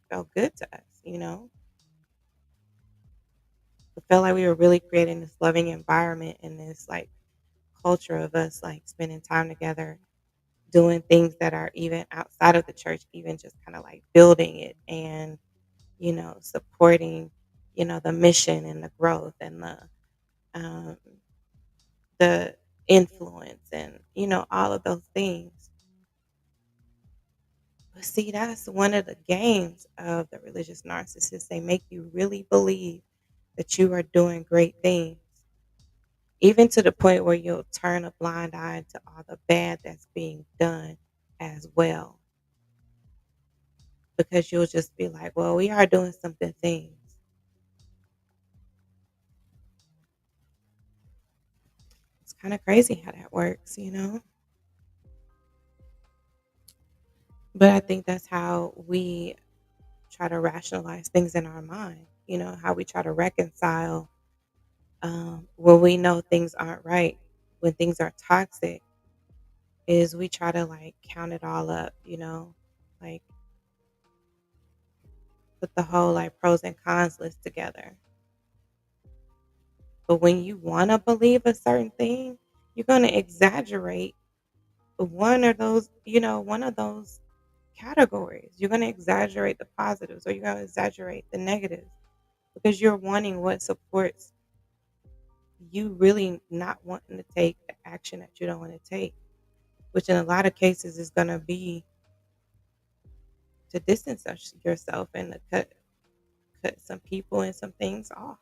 felt good to us. It felt like we were really creating this loving environment and this like culture of us like spending time together, doing things that are even outside of the church, even just kind of like building it and supporting the mission and the growth and um, the influence and all of those things. But see, that's one of the games of the religious narcissist. They make you really believe that you are doing great things, even to the point where you'll turn a blind eye to all the bad that's being done as well, because you'll just be like, well, we are doing some good things. It's kind of crazy how that works. But I think that's how we try to rationalize things in our mind, how we try to reconcile when we know things aren't right, when things are toxic, is we try to like count it all up, like put the whole like pros and cons list together. But when you want to believe a certain thing, you're going to exaggerate one of those categories. You're going to exaggerate the positives or you're going to exaggerate the negatives because you're wanting what supports you really not wanting to take the action that you don't want to take, which in a lot of cases is going to be to distance yourself and to cut some people and some things off.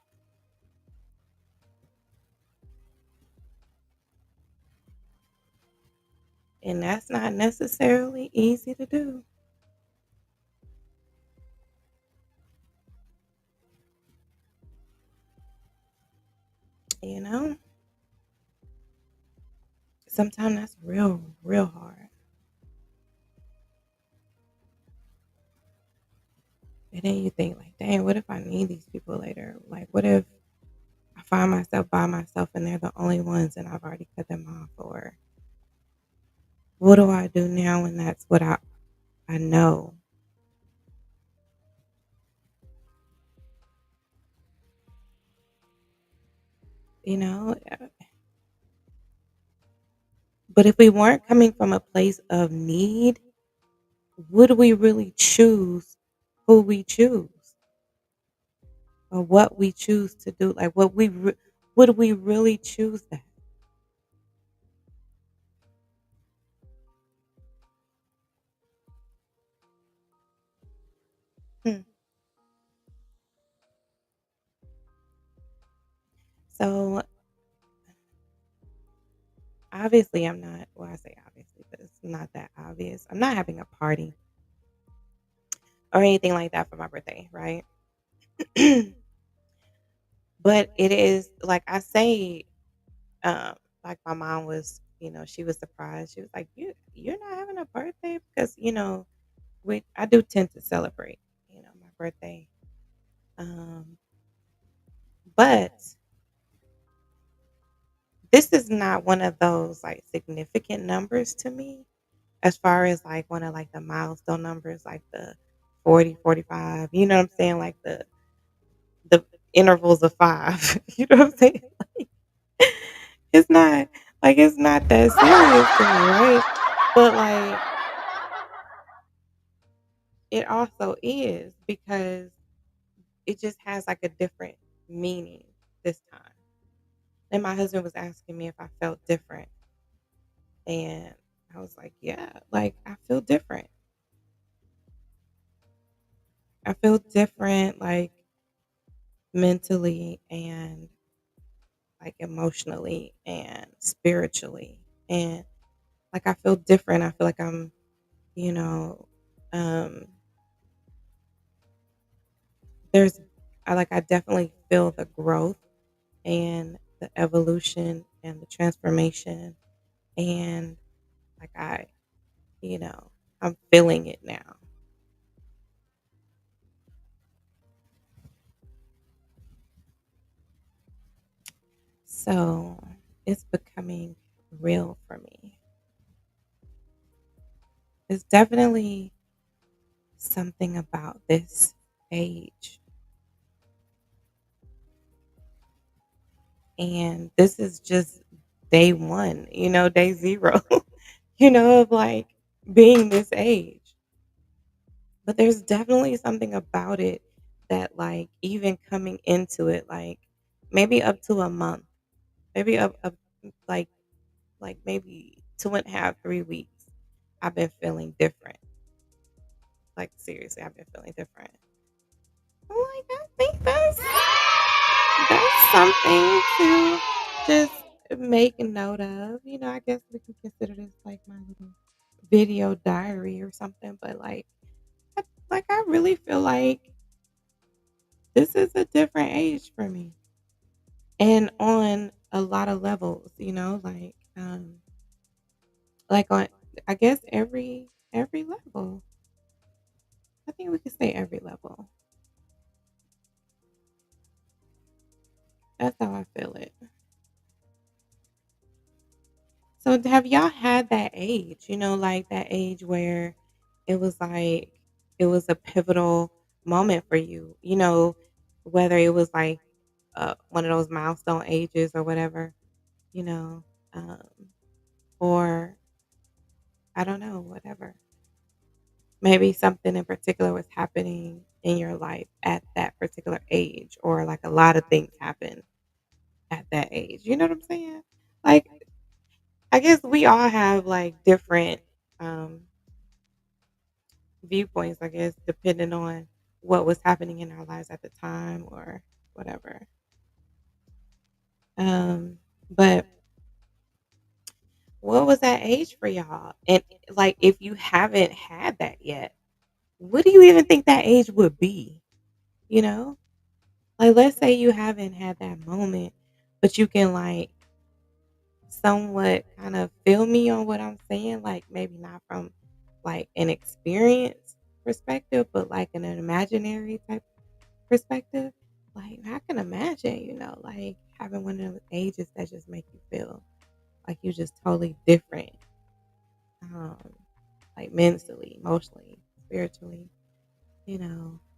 And that's not necessarily easy to do, you know? Sometimes that's real, real hard. And then you think like, dang, what if I need these people later? Like, what if I find myself by myself and they're the only ones and I've already cut them off? Or what do I do now when that's what I know? You know? But if we weren't coming from a place of need, would we really choose who we choose or what we choose to do? Like, would we really choose that? Hmm. So obviously, I'm not. Well, I say obviously, but it's not that obvious. I'm not having a party or anything like that for my birthday, right? But it is like I say, like my mom was, she was surprised. She was like, you're not having a birthday because I do tend to celebrate, my birthday. Um, but this is not one of those like significant numbers to me as far as like one of like the milestone numbers, like the 40, 45. You know what I'm saying? Like the intervals of five. You know what I'm saying? It's not it's not that serious to me, right? But like it also is because it just has like a different meaning this time. And my husband was asking me if I felt different. And I was like, yeah, like I feel different. I feel different, like mentally and like emotionally and spiritually. And like I feel different. I feel like I'm, you know, um, I definitely feel the growth and the evolution and the transformation. And like you know, I'm feeling it now. So it's becoming real for me. It's definitely something about this age. And this is just day one, day zero, of like being this age. But there's definitely something about it that, like, even coming into it, like maybe up to a month, maybe up like, maybe 2.5, 3 weeks, I've been feeling different. Like, seriously, I've been feeling different. I'm like, I think that's something to just make a note of. I guess we can consider this like my little video diary or something. But I really feel like this is a different age for me, and on a lot of levels. Like on I guess every level. I think we could say every level. That's how I feel it. So have y'all had that age, like that age where it was like it was a pivotal moment for you, whether it was like one of those milestone ages or whatever, you know, um, or I don't know, whatever. Maybe something in particular was happening in your life at that particular age, or like a lot of things happen at that age. You know what I'm saying? Like, I guess we all have like different um, viewpoints, I guess, depending on what was happening in our lives at the time or whatever. But what was that age for y'all? And like, if you haven't had that yet, what do you even think that age would be? You know, like let's say you haven't had that moment, but you can like somewhat kind of feel me on what I'm saying, like maybe not from like an experience, perspective, but like an imaginary type perspective. Like I can imagine, like having one of those ages that just make you feel like you just totally different, um, like mentally, emotionally, spiritually,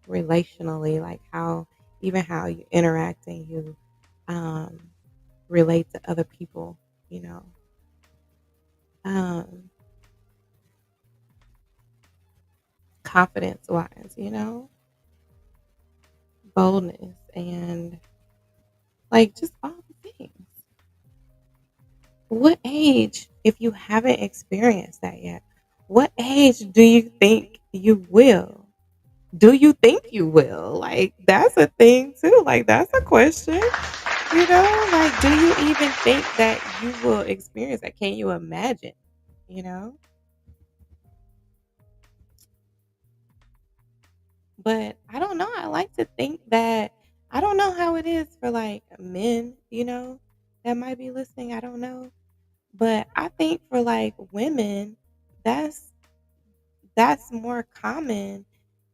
relationally, like how you interact and you um, relate to other people, you know, um, confidence wise, boldness and like just all the things. What age, if you haven't experienced that yet, what age do you think you will? Do you think you will? Like, that's a thing too. Like, that's a question, Like, do you even think that you will experience that? Can you imagine, you know? But I don't know. I like to think that I don't know how it is for like men, that might be listening. I don't know. But I think for like women, that's that's more common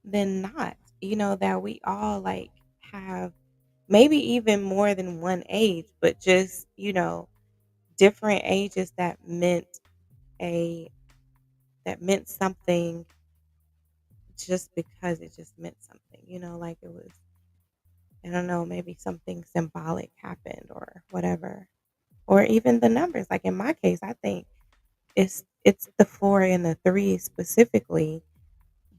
than not, that we all like have maybe even more than one age, but just, different ages a that meant something just because it just meant something, like it was, I don't know, maybe something symbolic happened or whatever. Or even the numbers. Like in my case, I think it's the 4 and the 3 specifically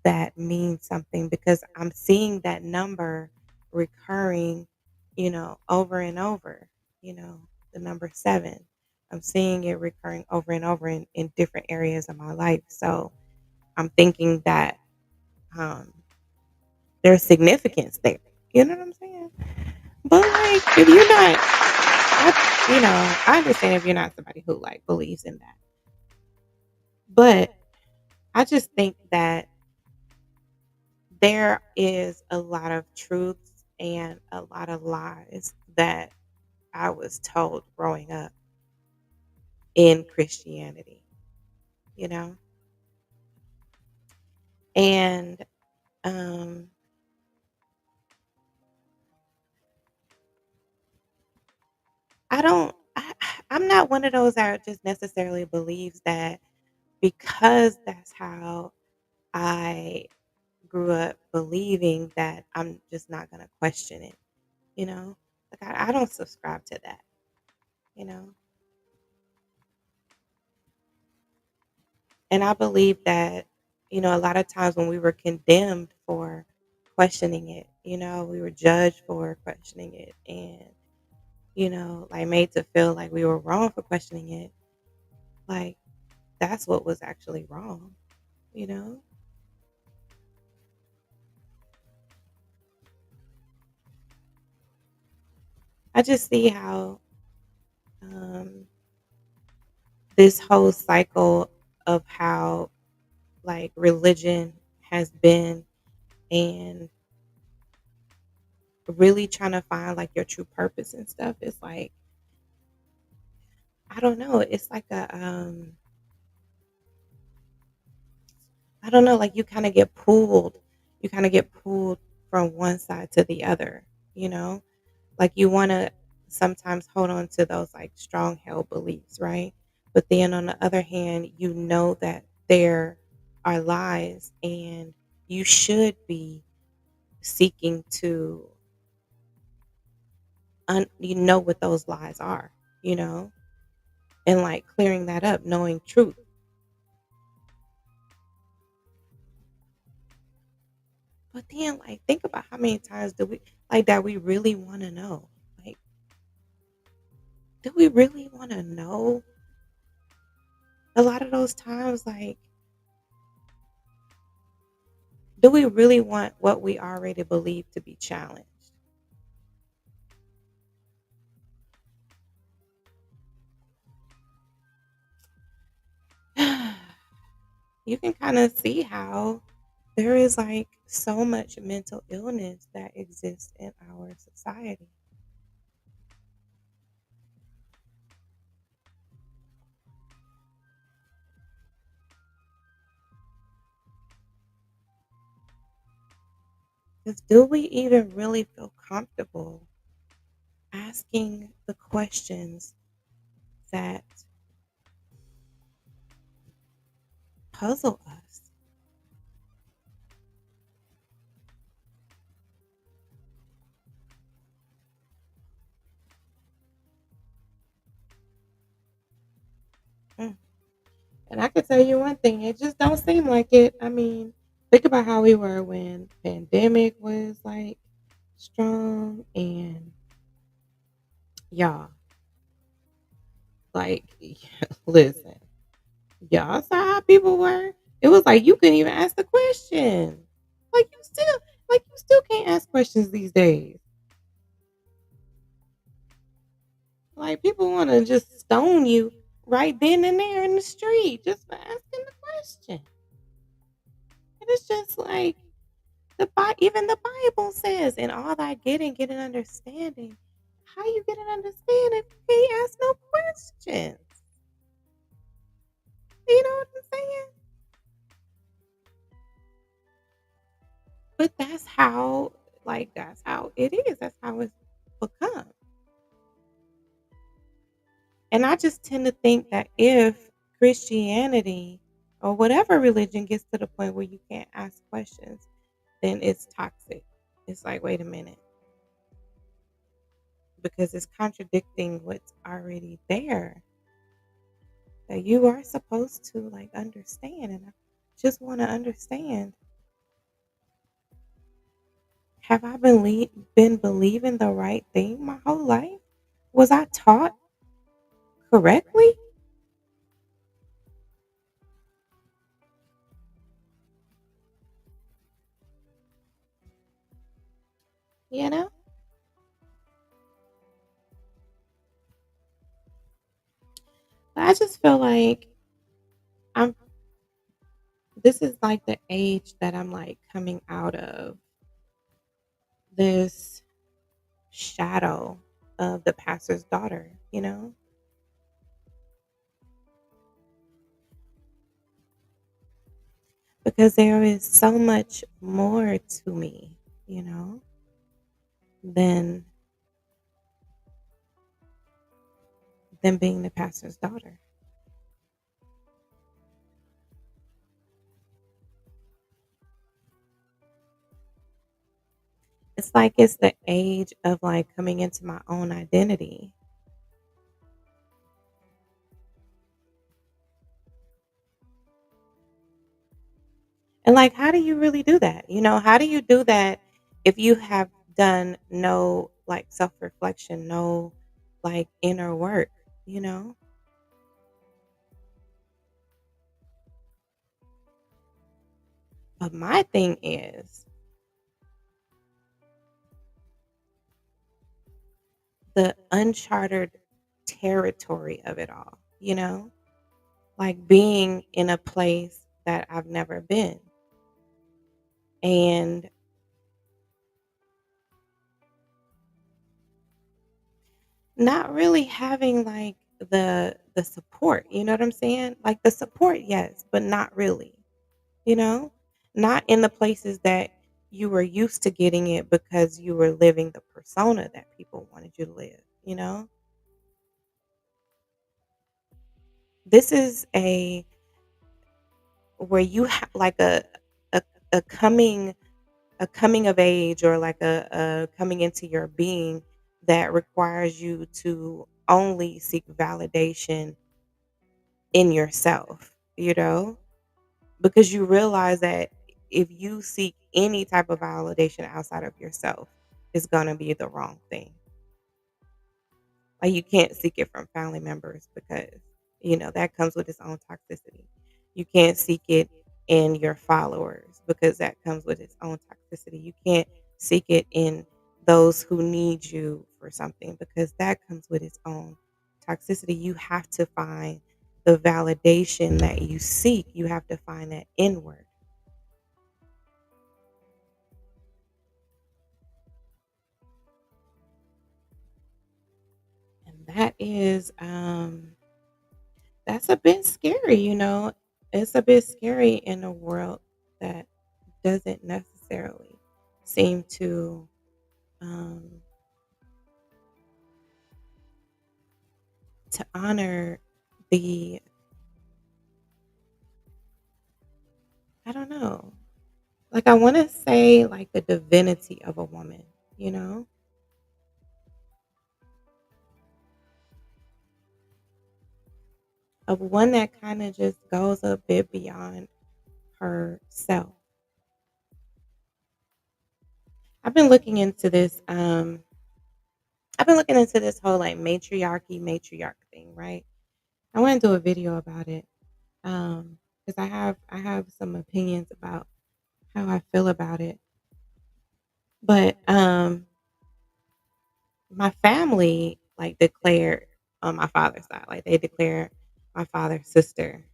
that means something because I'm seeing that number recurring, over and over, the number 7. I'm seeing it recurring over and over in different areas of my life. So I'm thinking that um, there's significance there. You know what I'm saying? But like, if you're not, I understand if you're not somebody who like believes in that. But I just think that there is a lot of truths and a lot of lies that I was told growing up in Christianity, you know? And um I'm not one of those that just necessarily believes that because that's how I grew up believing that I'm just not going to question it, you know? Like I don't subscribe to that, you know? And I believe that, a lot of times when we were condemned for questioning it, we were judged for questioning it and, like made to feel like we were wrong for questioning it. Like that's what was actually wrong, you know? I just see how um, this whole cycle of how like religion has been and really trying to find like your true purpose and stuff is like I don't know. It's like I don't know, like you kind of get pulled from one side to the other, you know? Like you want to sometimes hold on to those like strong held beliefs, right? But then on the other hand, you know that there are lies and you should be seeking to you know what those lies are, you know? And like clearing that up, knowing truth. But then like think about how many times do we like that we really want to know. Like do we really want to know a lot of those times? Like, do we really want what we already believe to be challenged? You can kind of see how there is like so much mental illness that exists in our society. Because do we even really feel comfortable asking the questions that puzzle us? Mm. And I can tell you one thing, it just don't seem like it. I mean, think about how we were when pandemic was like strong and y'all, like listen, y'all saw how people were. It was like you couldn't even ask the question. Like you still can't ask questions these days. Like people want to just stone you right then and there in the street just for asking the question. And it's just like even the Bible says, "In all thy getting, get an understanding." How you get an understanding if you can't ask no questions? You know what I'm saying? But that's how it is. That's how it's become. And I just tend to think that if Christianity or whatever religion gets to the point where you can't ask questions, then it's toxic. It's like, wait a minute, because it's contradicting what's already there that you are supposed to like understand. And I just want to understand, have I been believing the right thing my whole life? Was I taught correctly? You know? But I just feel like I'm this is like the age that I'm like coming out of this shadow of the pastor's daughter, you know? Because there is so much more to me, you know, than being the pastor's daughter. It's like it's the age of like coming into my own identity. And like, how do you really do that? You know, how do you do that if you have done no like self reflection, no like inner work, you know? But my thing is the uncharted territory of it all, you know? Like being in a place that I've never been and not really having like the support, you know what I'm saying? Like the support, yes, but not really, you know? Not in the places that you were used to getting it because you were living the persona that people wanted you to live, you know? This is a where you have like a a coming a coming of age or like a coming into your being that requires you to only seek validation in yourself, you know? Because you realize that if you seek any type of validation outside of yourself, it's going to be the wrong thing. Like you can't seek it from family members because that comes with its own toxicity. You can't seek it in your followers because that comes with its own toxicity. You can't seek it in those who need you for something because that comes with its own toxicity. You have to find the validation that you seek. You have to find that inward. And that's a bit scary, you know. It's a bit scary in a world that doesn't necessarily seem um, to honor the, I don't know, like I want to say like the divinity of a woman, you know, of one that kind of just goes a bit beyond herself. I've been looking into this. I've been looking into this whole like matriarch thing, right? I want to do a video about it, because I have some opinions about how I feel about it. But my family like declared on my father's side, like they declared my father's sister,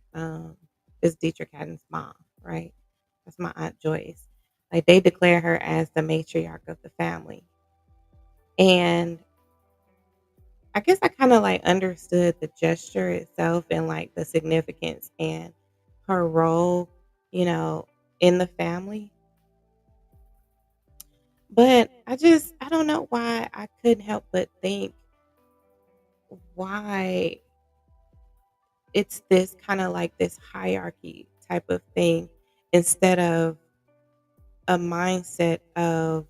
is Dietrich Haddon's mom, right? That's my aunt Joyce. Like they declare her as the matriarch of the family, and I guess I kind of like understood the gesture itself and like the significance and her role, you know, in the family. But I don't know why I couldn't help but think why it's this kind of like this hierarchy type of thing instead of a mindset of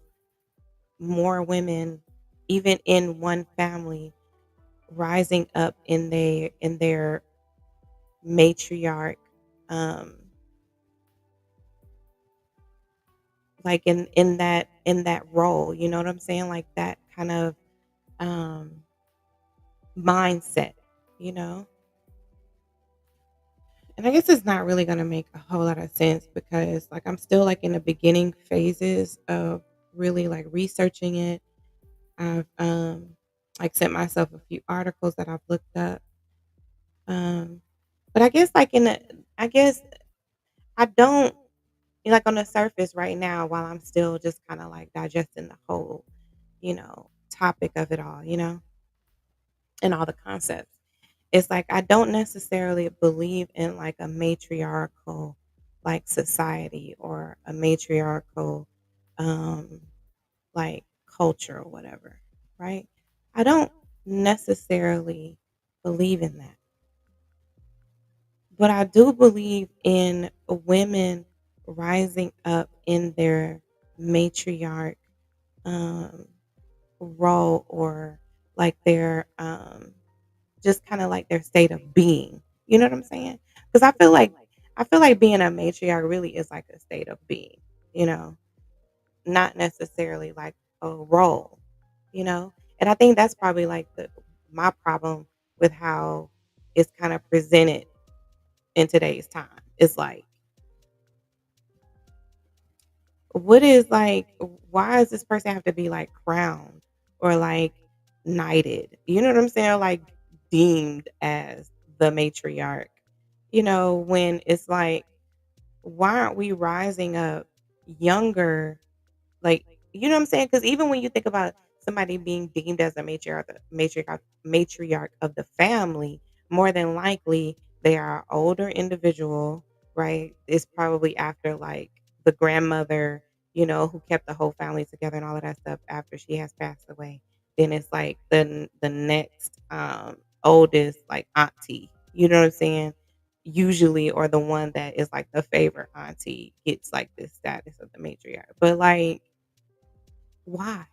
more women even in one family rising up in their matriarch, um like in that role, you know what I'm saying, like that kind of um mindset, you know. And I guess it's not really going to make a whole lot of sense because like I'm still like in the beginning phases of really like researching it. I've like sent myself a few articles that I've looked up. um but I guess like in the, I guess I don't, like on the surface right now while I'm still just kind of like digesting the whole, you know, topic of it all, you know, and all the concepts. It's like I don't necessarily believe in like a matriarchal like society or a matriarchal um like culture or whatever, right? I don't necessarily believe in that. But I do believe in women rising up in their matriarch um role or like their just kind of like their state of being. You know what I'm saying? Because I feel like being a matriarch really is like a state of being, you know, not necessarily like a role, you know. And I think that's probably like the my problem with how it's kind of presented in today's time. It's like, what is like, why does this person have to be like crowned or like knighted? You know what I'm saying? Like deemed as the matriarch, you know, when it's like, why aren't we rising up younger? Like, you know what I'm saying? Because even when you think about somebody being deemed as a matriarch of the family, more than likely they are an older individual, right? It's probably after like the grandmother, you know, who kept the whole family together and all of that stuff after she has passed away. Then it's like the next oldest like auntie, you know what I'm saying? Usually, or the one that is like the favorite auntie gets like this status of the matriarch. But like, why?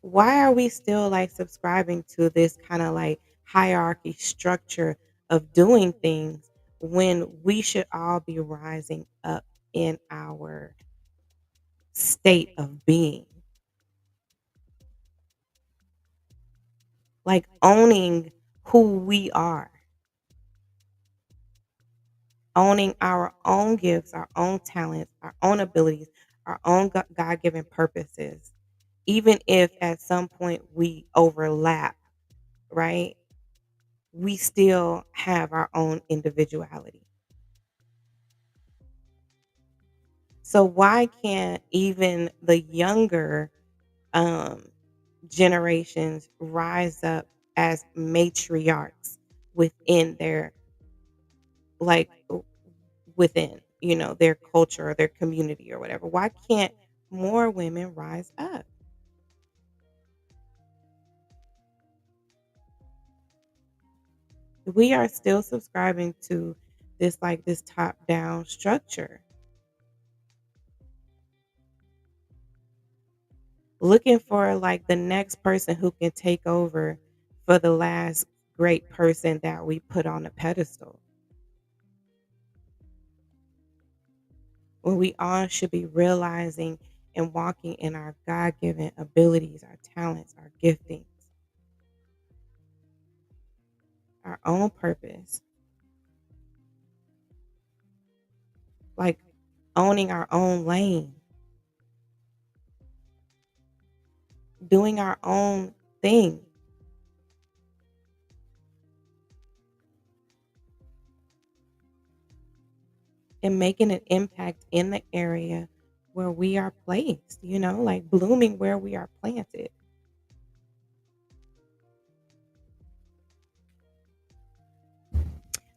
Why are we still like subscribing to this kind of like hierarchy structure of doing things when we should all be rising up in our state of being? Like owning who we are, owning our own gifts, our own talents, our own abilities, our own God given purposes, even if at some point we overlap, right? We still have our own individuality. So why can't even the younger um, generations rise up as matriarchs within their like within? their culture or their community or whatever. Why can't more women rise up? We are still subscribing to this top down structure, looking for like the next person who can take over for the last great person that we put on a pedestal, when we all should be realizing and walking in our God-given abilities, our talents, our giftings, our own purpose, like owning our own lane, doing our own thing, and making an impact in the area where we are placed, like blooming where we are planted.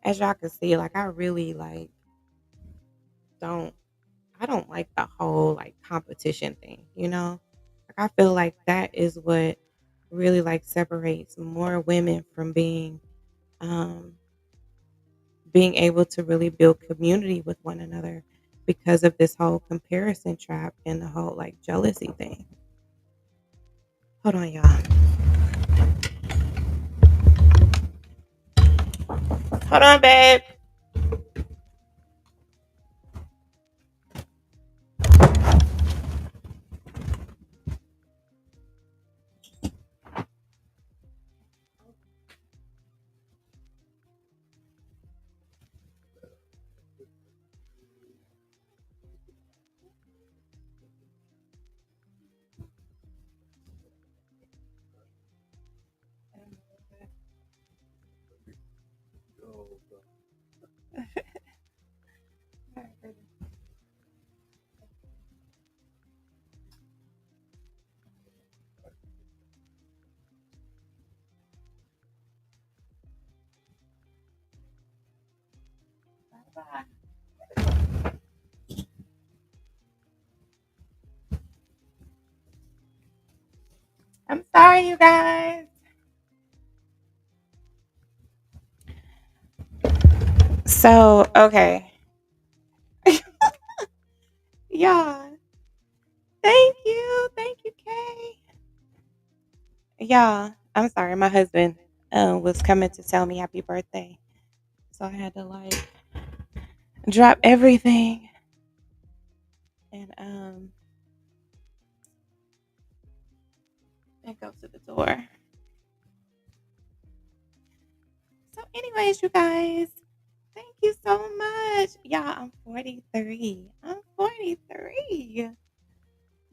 As y'all can see, like I really like don't I don't like the whole like competition thing. Like I feel like that is what really like separates more women from um being able to really build community with one another, because of this whole comparison trap and the whole like jealousy thing. Hold on, y'all. Hold on, babe. I'm sorry, you guys. So, okay. Yeah. Thank you. Thank you, Kay. Yeah. I'm sorry. My husband was coming to tell me happy birthday. So I had to like drop everything and go to the door. So, anyways, you guys, thank you so much. Yeah, I'm 43. I'm 43.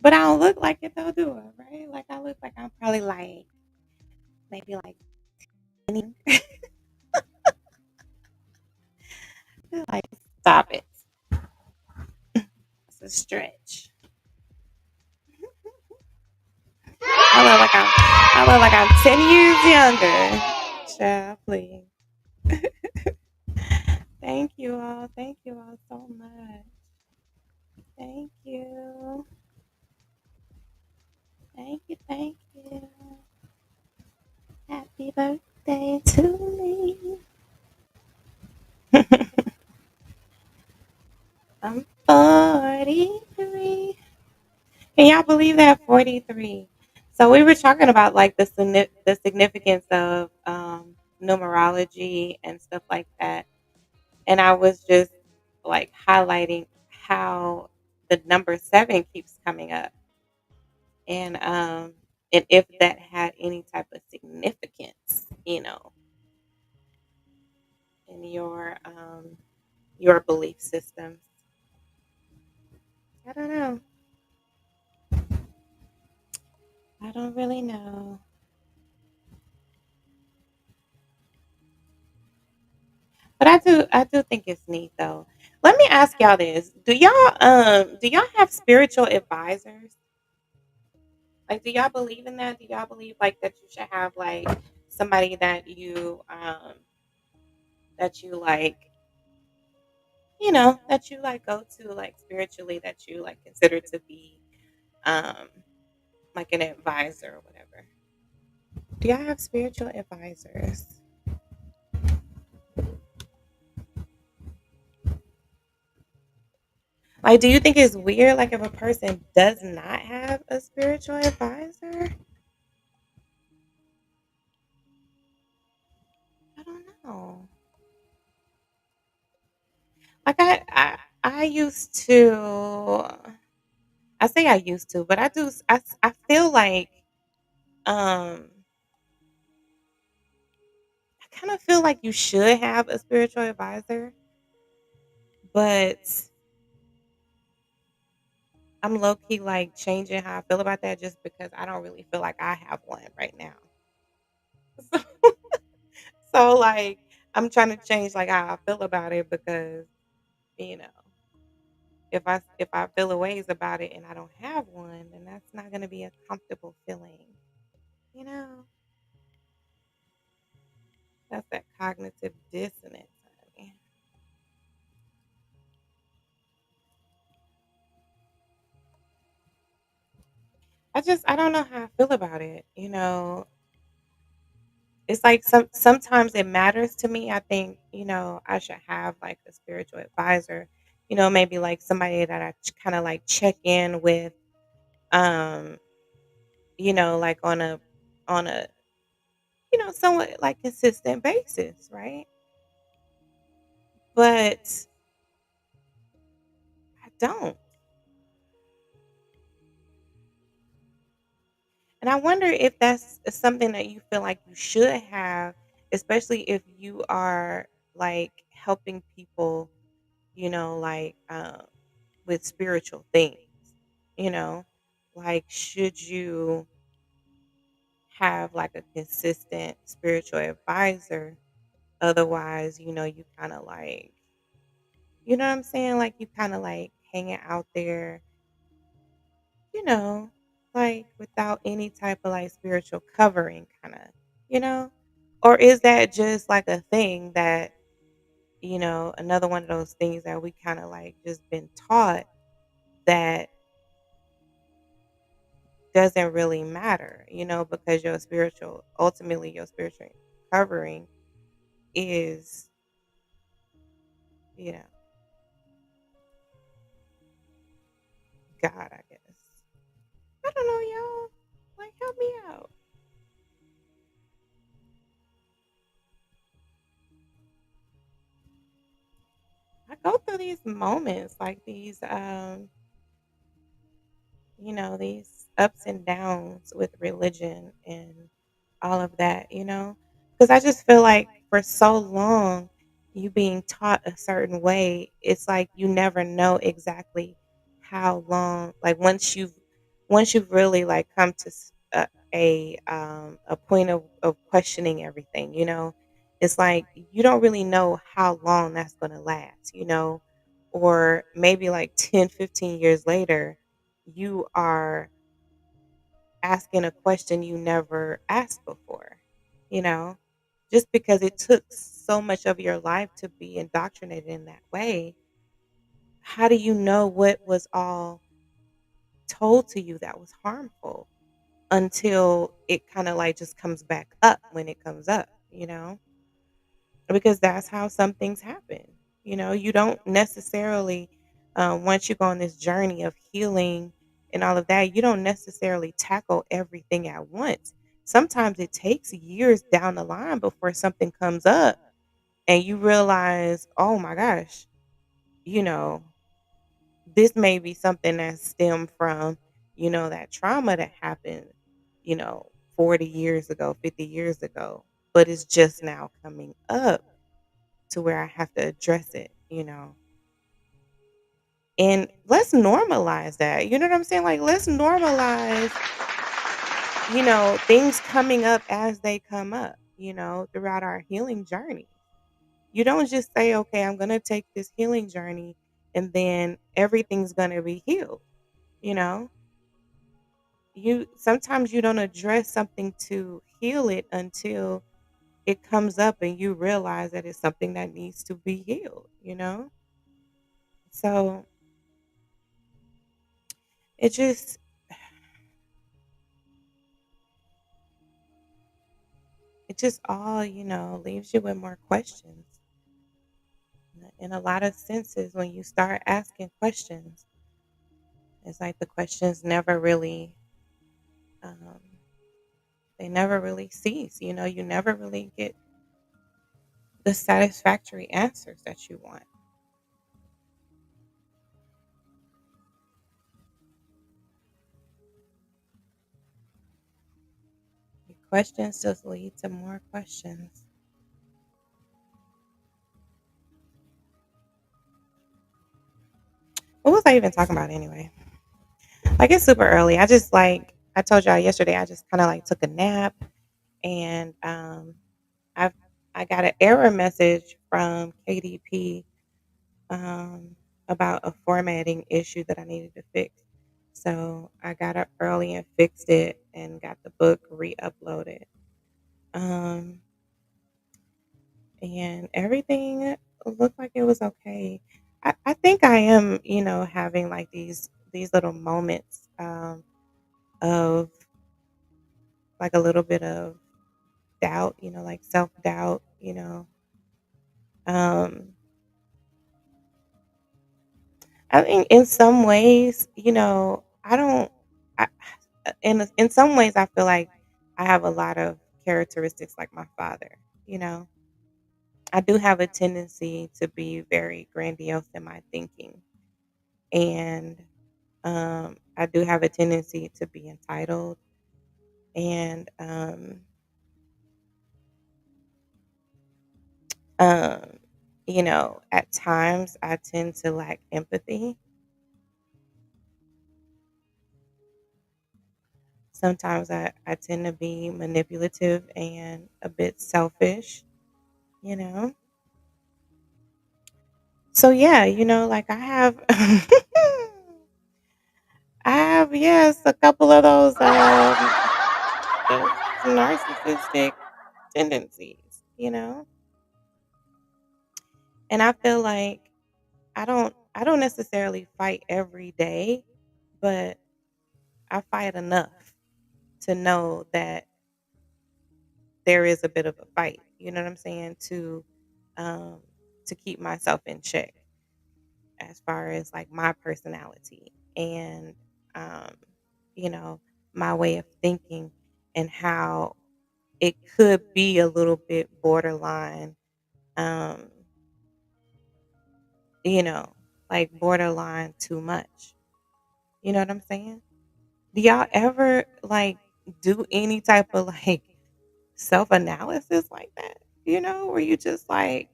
But I don't look like it though, do I? Right? Like I look like I'm probably like maybe like 20. Like stop it. It's a stretch. I look like I'm 10 years younger. Child, please. Thank you all. Thank you all so much. Thank you. Thank you. Thank you. Happy birthday to me. I'm 43. Can y'all believe that? 43. So we were talking about like the significance of numerology and stuff like that. And I was just like highlighting how the number 7 keeps coming up. And if that had any type of significance, in your belief systems. I don't know. I don't really know. But I do think it's neat though. Let me ask y'all this. Do y'all have spiritual advisors? Like do y'all believe in that? Do y'all believe like that you should have like somebody that you like that you like go to like spiritually that you like consider to be um like an advisor or whatever. Do y'all have spiritual advisors? Like, do you think it's weird, like, if a person does not have a spiritual advisor? I don't know. Like, I used to. I say I used to, but I do. I feel like um, I kind of feel like you should have a spiritual advisor, but I'm low key like changing how I feel about that just because I don't really feel like I have one right now. So like I'm trying to change like how I feel about it because you know if I feel a ways about it and I don't have one, then that's not going to be a comfortable feeling. You know, that's that cognitive dissonance. Honey. I don't know how I feel about it. It's like sometimes it matters to me. I think I should have like a spiritual advisor. Maybe like somebody that I kind of like check in with. Um, like on a somewhat like consistent basis, right? But I don't. And I wonder if that's something that you feel like you should have, especially if you are like helping people, like with spiritual things, you know? Like, should you have like a consistent spiritual advisor? Otherwise, you kind of like, you know what I'm saying? Like, you kind of like hanging out there you know, like without any type of like spiritual covering, kind of, you know? Or is that just like a thing that, another one of those things that we kind of like just been taught that doesn't really matter, because ultimately, your spiritual covering is, you know, God, I guess. I don't know, y'all. Like, help me out. I go through these moments, like these ups and downs with religion and all of that, because I just feel like for so long, you being taught a certain way, it's like you never know exactly how long, like once you've really like come to a point of questioning everything, it's like you don't really know how long that's going to last, or maybe like 10, 15 years later you are asking a question you never asked before, you know? Just because it took so much of your life to be indoctrinated in that way, how do you know what was all told to you that was harmful until it kind of like just comes back up when it comes up, because that's how some things happen. You don't necessarily, once you go on this journey of healing and all of that, you don't necessarily tackle everything at once. Sometimes it takes years down the line before something comes up and you realize, oh my gosh, you know, this may be something that stemmed from, that trauma that happened, you know, 40 years ago, 50 years ago, but it's just now coming up to where I have to address it. And let's normalize that. You know what I'm saying? Like, let's normalize, things coming up as they come up, throughout our healing journey. You don't just say, okay, I'm going to take this healing journey and then everything's going to be healed. You know, you sometimes you don't address something to heal it until it comes up and you realize that it's something that needs to be healed. So it just it just all, leaves you with more questions. In a lot of senses, when you start asking questions, it's like the questions never really um, they never really cease. You never really get the satisfactory answers that you want. Your questions just lead to more questions. What was I even talking about anyway? Like, it's super early. I told y'all yesterday, I just kind of like took a nap, and I've I got an error message from KDP about a formatting issue that I needed to fix. So I got up early and fixed it and got the book re-uploaded. Um, and everything looked like it was okay. I think I am, having like these little moments of like a little bit of doubt, like self doubt. Um, I think in some ways, I don't. I, in some ways, I feel like I have a lot of characteristics like my father. You know, I do have a tendency to be very grandiose in my thinking, and I do have a tendency to be entitled, and um, at times I tend to lack empathy. Sometimes I tend to be manipulative and a bit selfish, you know. So yeah, like I have I have, yes, a couple of those narcissistic tendencies, And I feel like I don't necessarily fight every day, but I fight enough to know that there is a bit of a fight, you know what I'm saying, um to keep myself in check as far as like my personality and um you know my way of thinking and how it could be a little bit borderline um you know like borderline too much. You know what I'm saying? Do y'all ever like do any type of like self-analysis like that? Where you just like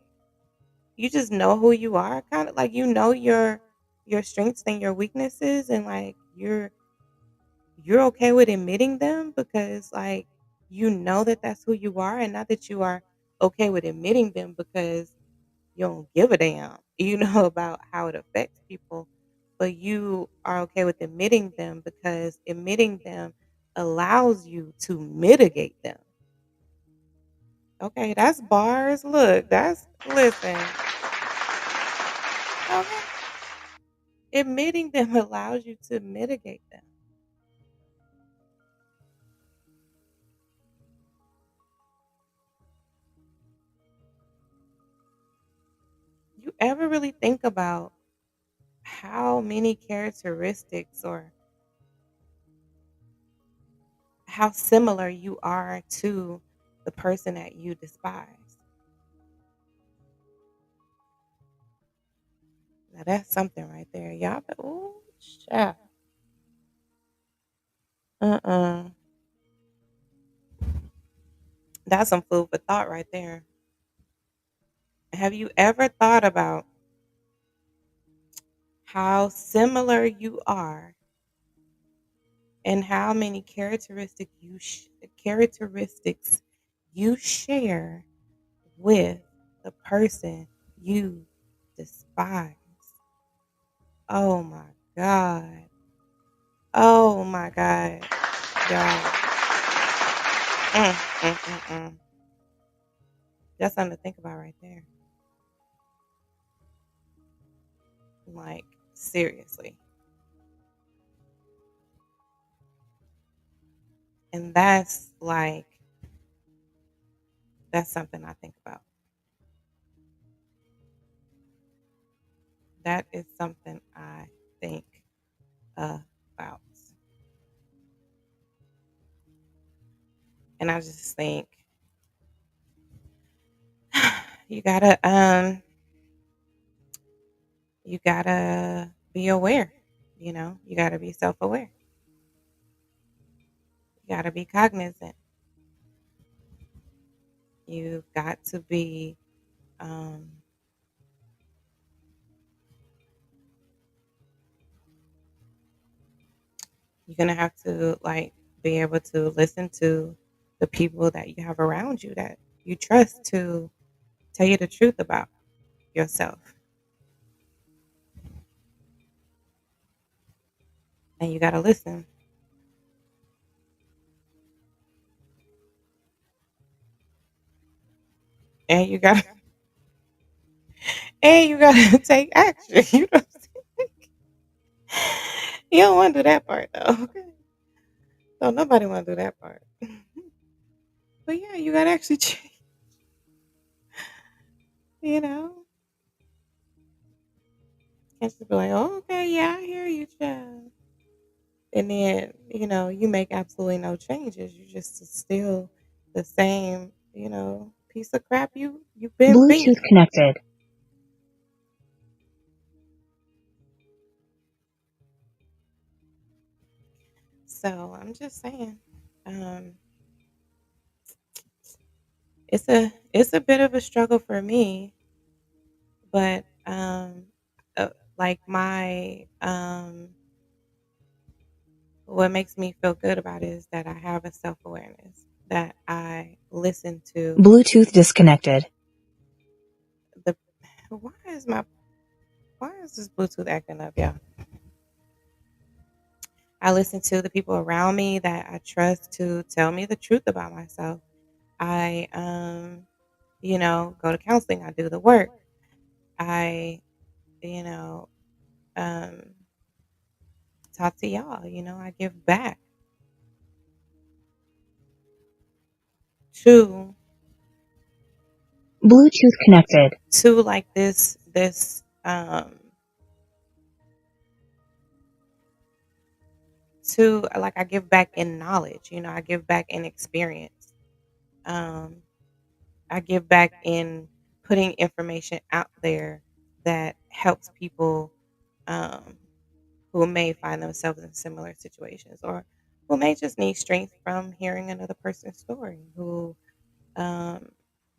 you just know who you are, kind of like your strengths and your weaknesses, and like you're okay with admitting them because like that that's who you are, and not that you are okay with admitting them because you don't give a damn, about how it affects people, but you are okay with admitting them because admitting them allows you to mitigate them. Okay, that's bars. Look, that's listen. Okay, admitting them allows you to mitigate them. You ever really think about how many characteristics or how similar you are to the person that you despise? Now that's something right there. Y'all oh chef. Uh-uh. That's some food for thought right there. Have you ever thought about how similar you are and how many characteristics you share with the person you despise? Oh my god. Oh my god. Y'all. Mm. That's something to think about right there. Like, seriously. And that's something I think about. That is something I think about. And I just think you gotta you gotta be aware, you gotta be self-aware. You gotta be cognizant. You've got to be um you're gonna have to like be able to listen to the people that you have around you that you trust to tell you the truth about yourself. And you gotta listen. And you gotta and you gotta take action. You don't wanna do that part though. Okay. So nobody wanna do that part. But yeah, you gotta actually change, you know. Can't just be like, oh, okay, yeah, I hear you, child. And then, you make absolutely no changes. You just still the same, piece of crap you've been Bluetooth being. connected. So I'm just saying, um, it's a bit of a struggle for me, but like what makes me feel good about it is that I have a self awareness that I listen to Bluetooth disconnected. the. Why is my why is this Bluetooth acting up, y'all? I listen to the people around me that I trust to tell me the truth about myself. I, go to counseling. I do the work. I, you know, um, talk to y'all. I give back to Bluetooth connected. like this to like I give back in knowledge. I give back in experience. Um, I give back in putting information out there that helps people um, who may find themselves in similar situations or who may just need strength from hearing another person's story, who um,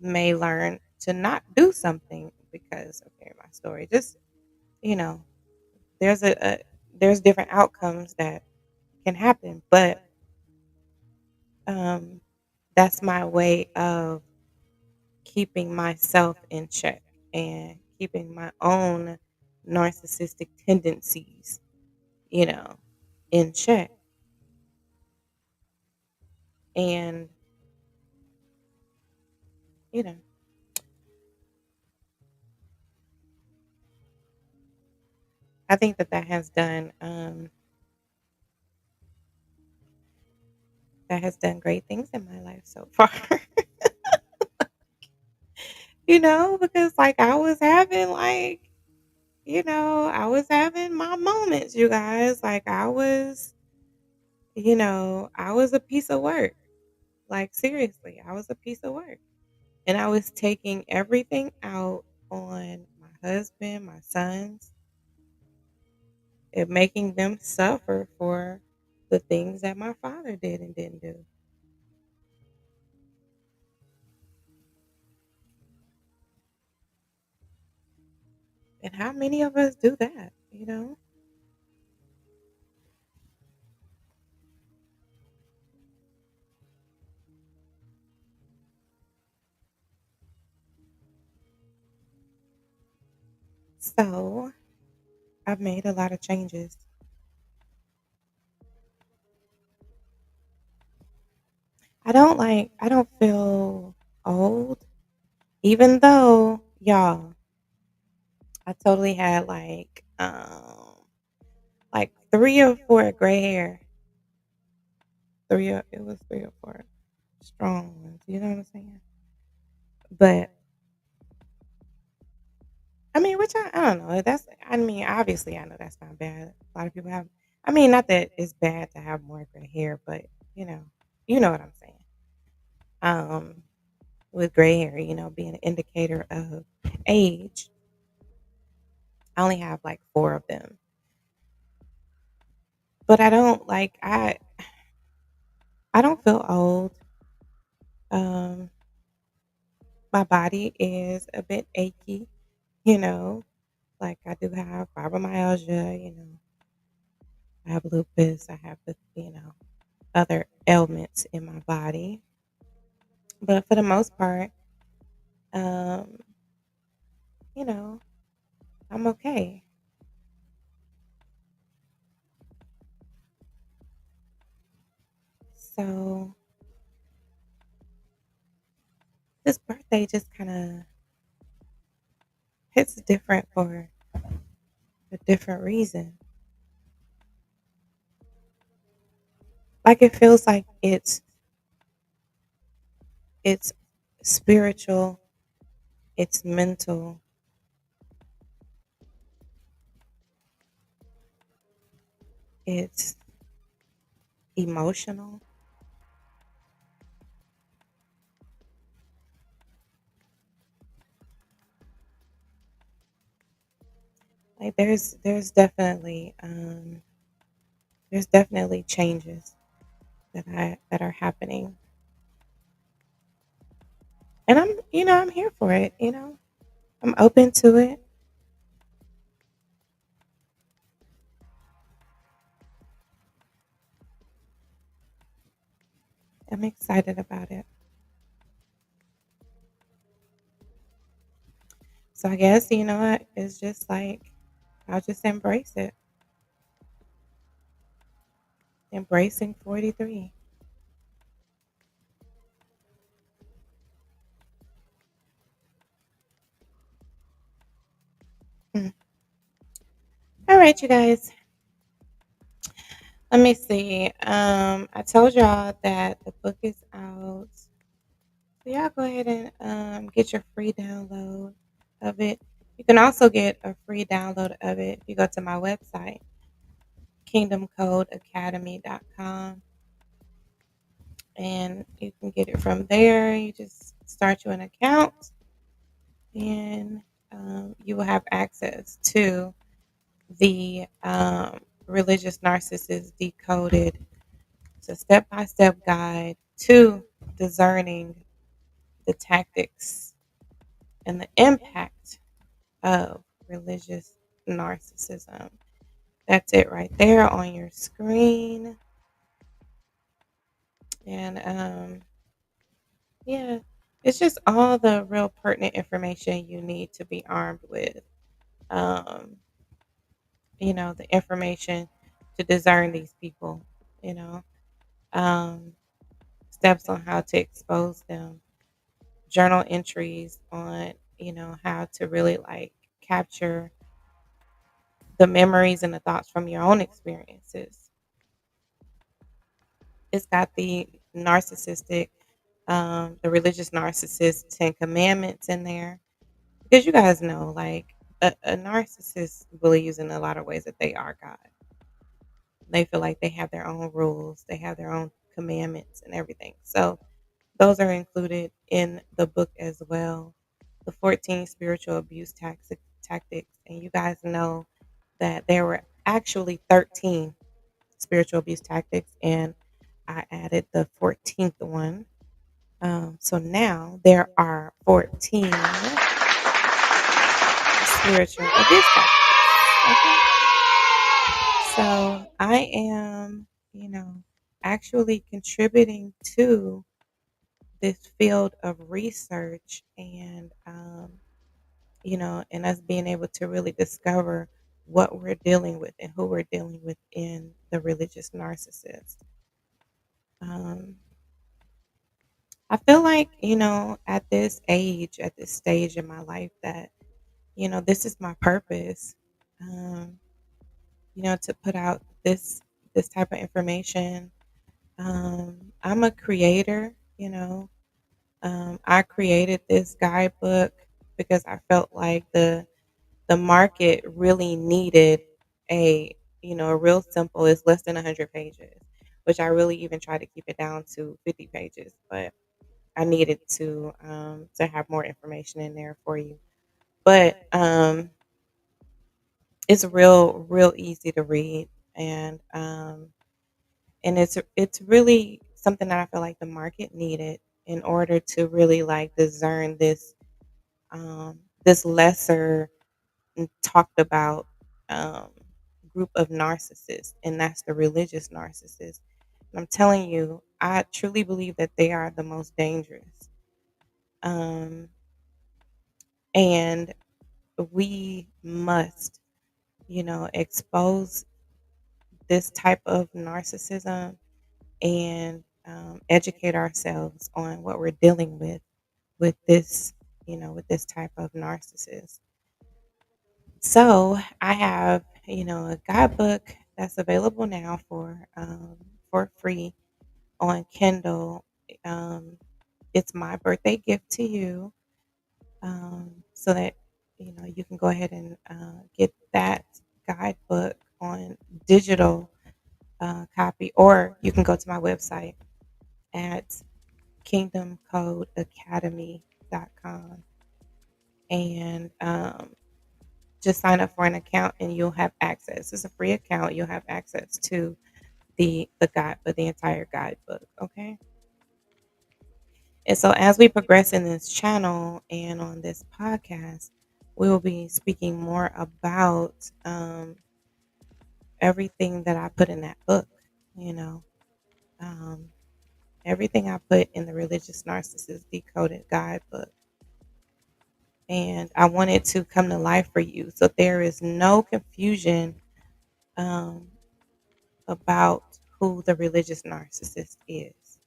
may learn to not do something because of hearing my story. Just, you know, there's there's different outcomes that can happen, but um, that's my way of keeping myself in check and keeping my own narcissistic tendencies, you know, in check. And, you know, I think that has done great things in my life so far. Because like I was having my moments, you guys. Like I was a piece of work. Like seriously, I was a piece of work. And I was taking everything out on my husband, my sons, and making them suffer for the things that my father did and didn't do. And how many of us do that? So I've made a lot of changes. I don't feel old, even though, y'all, I totally had like um, like 3 or 4 gray hair. It was 3 or 4 strong ones. You know what I'm saying? But I mean, which I don't know. I mean, obviously, I know that's not bad. A lot of people have. I mean, not that it's bad to have more gray hair, but you know, you know what I'm saying. Um, with gray hair, being an indicator of age. I only have like 4 of them, but I don't like. I don't feel old. Um, my body is a bit achy. You know, like I do have fibromyalgia. I have lupus. I have the other ailments in my body. But for the most part, um, you know, I'm okay. So this birthday just kind of hits different for a different reason. Like it feels like it's spiritual, it's mental, it's emotional. Like there's definitely changes that are happening. And I'm here for it. I'm open to it. I'm excited about it. So I guess you know what? It's just like I'll just embrace it. Embracing 43. Hmm. All right, you guys. Let me see. I told y'all that the book is out. So y'all go ahead and get your free download of it. You can also get a free download of it if you go to my website, kingdomcodeacademy.com, and you can get it from there. You just start you an account, and you will have access to the Religious Narcissist Decoded. It's a step by step guide to discerning the tactics and the impact of religious narcissism. That's it right there on your screen. And yeah, it's just all the real pertinent information you need to be armed with. Um, the information to discern these people, you know, um, steps on how to expose them, journal entries on, how to really like capture the memories and the thoughts from your own experiences. It's got the religious narcissist 10 commandments in there because you guys know, like a narcissist believes in a lot of ways that they are God. They feel like they have their own rules, they have their own commandments and everything. So those are included in the book as well. The 14 spiritual abuse tactics. And you guys know that there were actually 13 spiritual abuse tactics, and I added the 14th one. So now there are 14 spiritual abuse tactics. Okay. So I am, actually contributing to this field of research and, and us being able to really discover what we're dealing with and who we're dealing with in the religious narcissist. Um, I feel like, at this age, at this stage in my life, that, this is my purpose. um, to put out this type of information. I'm a creator. I created this guidebook because I felt like the market really needed a real simple. It's less than 100 pages, which I really even tried to keep it down to 50 pages, but I needed to have more information in there for you. But it's real easy to read, and it's really something that I feel like the market needed in order to really like discern this lesser talked about um, group of narcissists, and that's the religious narcissists. And I'm telling you, I truly believe that they are the most dangerous. Um, and we must, expose this type of narcissism and educate ourselves on what we're dealing with this, with this type of narcissist. So I have, a guidebook that's available now for free on Kindle. Um, it's my birthday gift to you, so that you can go ahead and get that guidebook on digital copy, or you can go to my website at kingdomcodeacademy.com and just sign up for an account and you'll have access. It's a free account. You'll have access to the guide, but the entire guidebook. Okay. And so as we progress in this channel and on this podcast, we will be speaking more about everything that I put in that book. You know, um, everything I put in the Religious Narcissist Decoded Guidebook. And I want it to come to life for you. So there is no confusion um, about who the religious narcissist is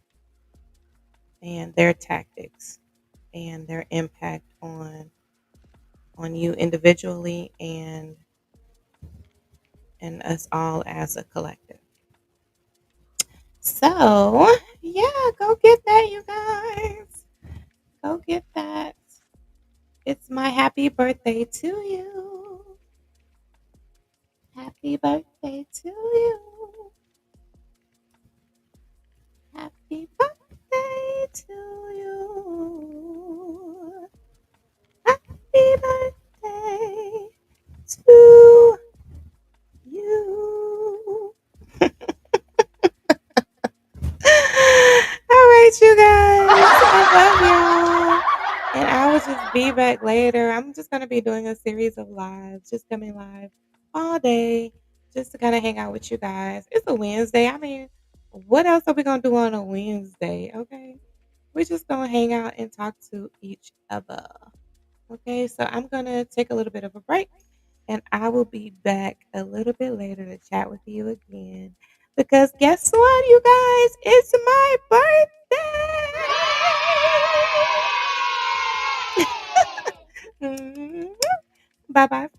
and their tactics and their impact on you individually and us all as a collective. So yeah, go get that, you guys. Go get that. It's my happy birthday to you. Happy birthday to you. Happy birthday to you. Happy birthday to you. All right, you guys. I love y'all. And I will just be back later. I'm just going to be doing a series of lives, just coming live all day, just to kind of hang out with you guys. It's a Wednesday. I mean, what else are we going to do on a Wednesday? Okay. We're just going to hang out and talk to each other. Okay. So I'm going to take a little bit of a break and I will be back a little bit later to chat with you again. Because guess what, you guys? It's my birthday. Bye bye for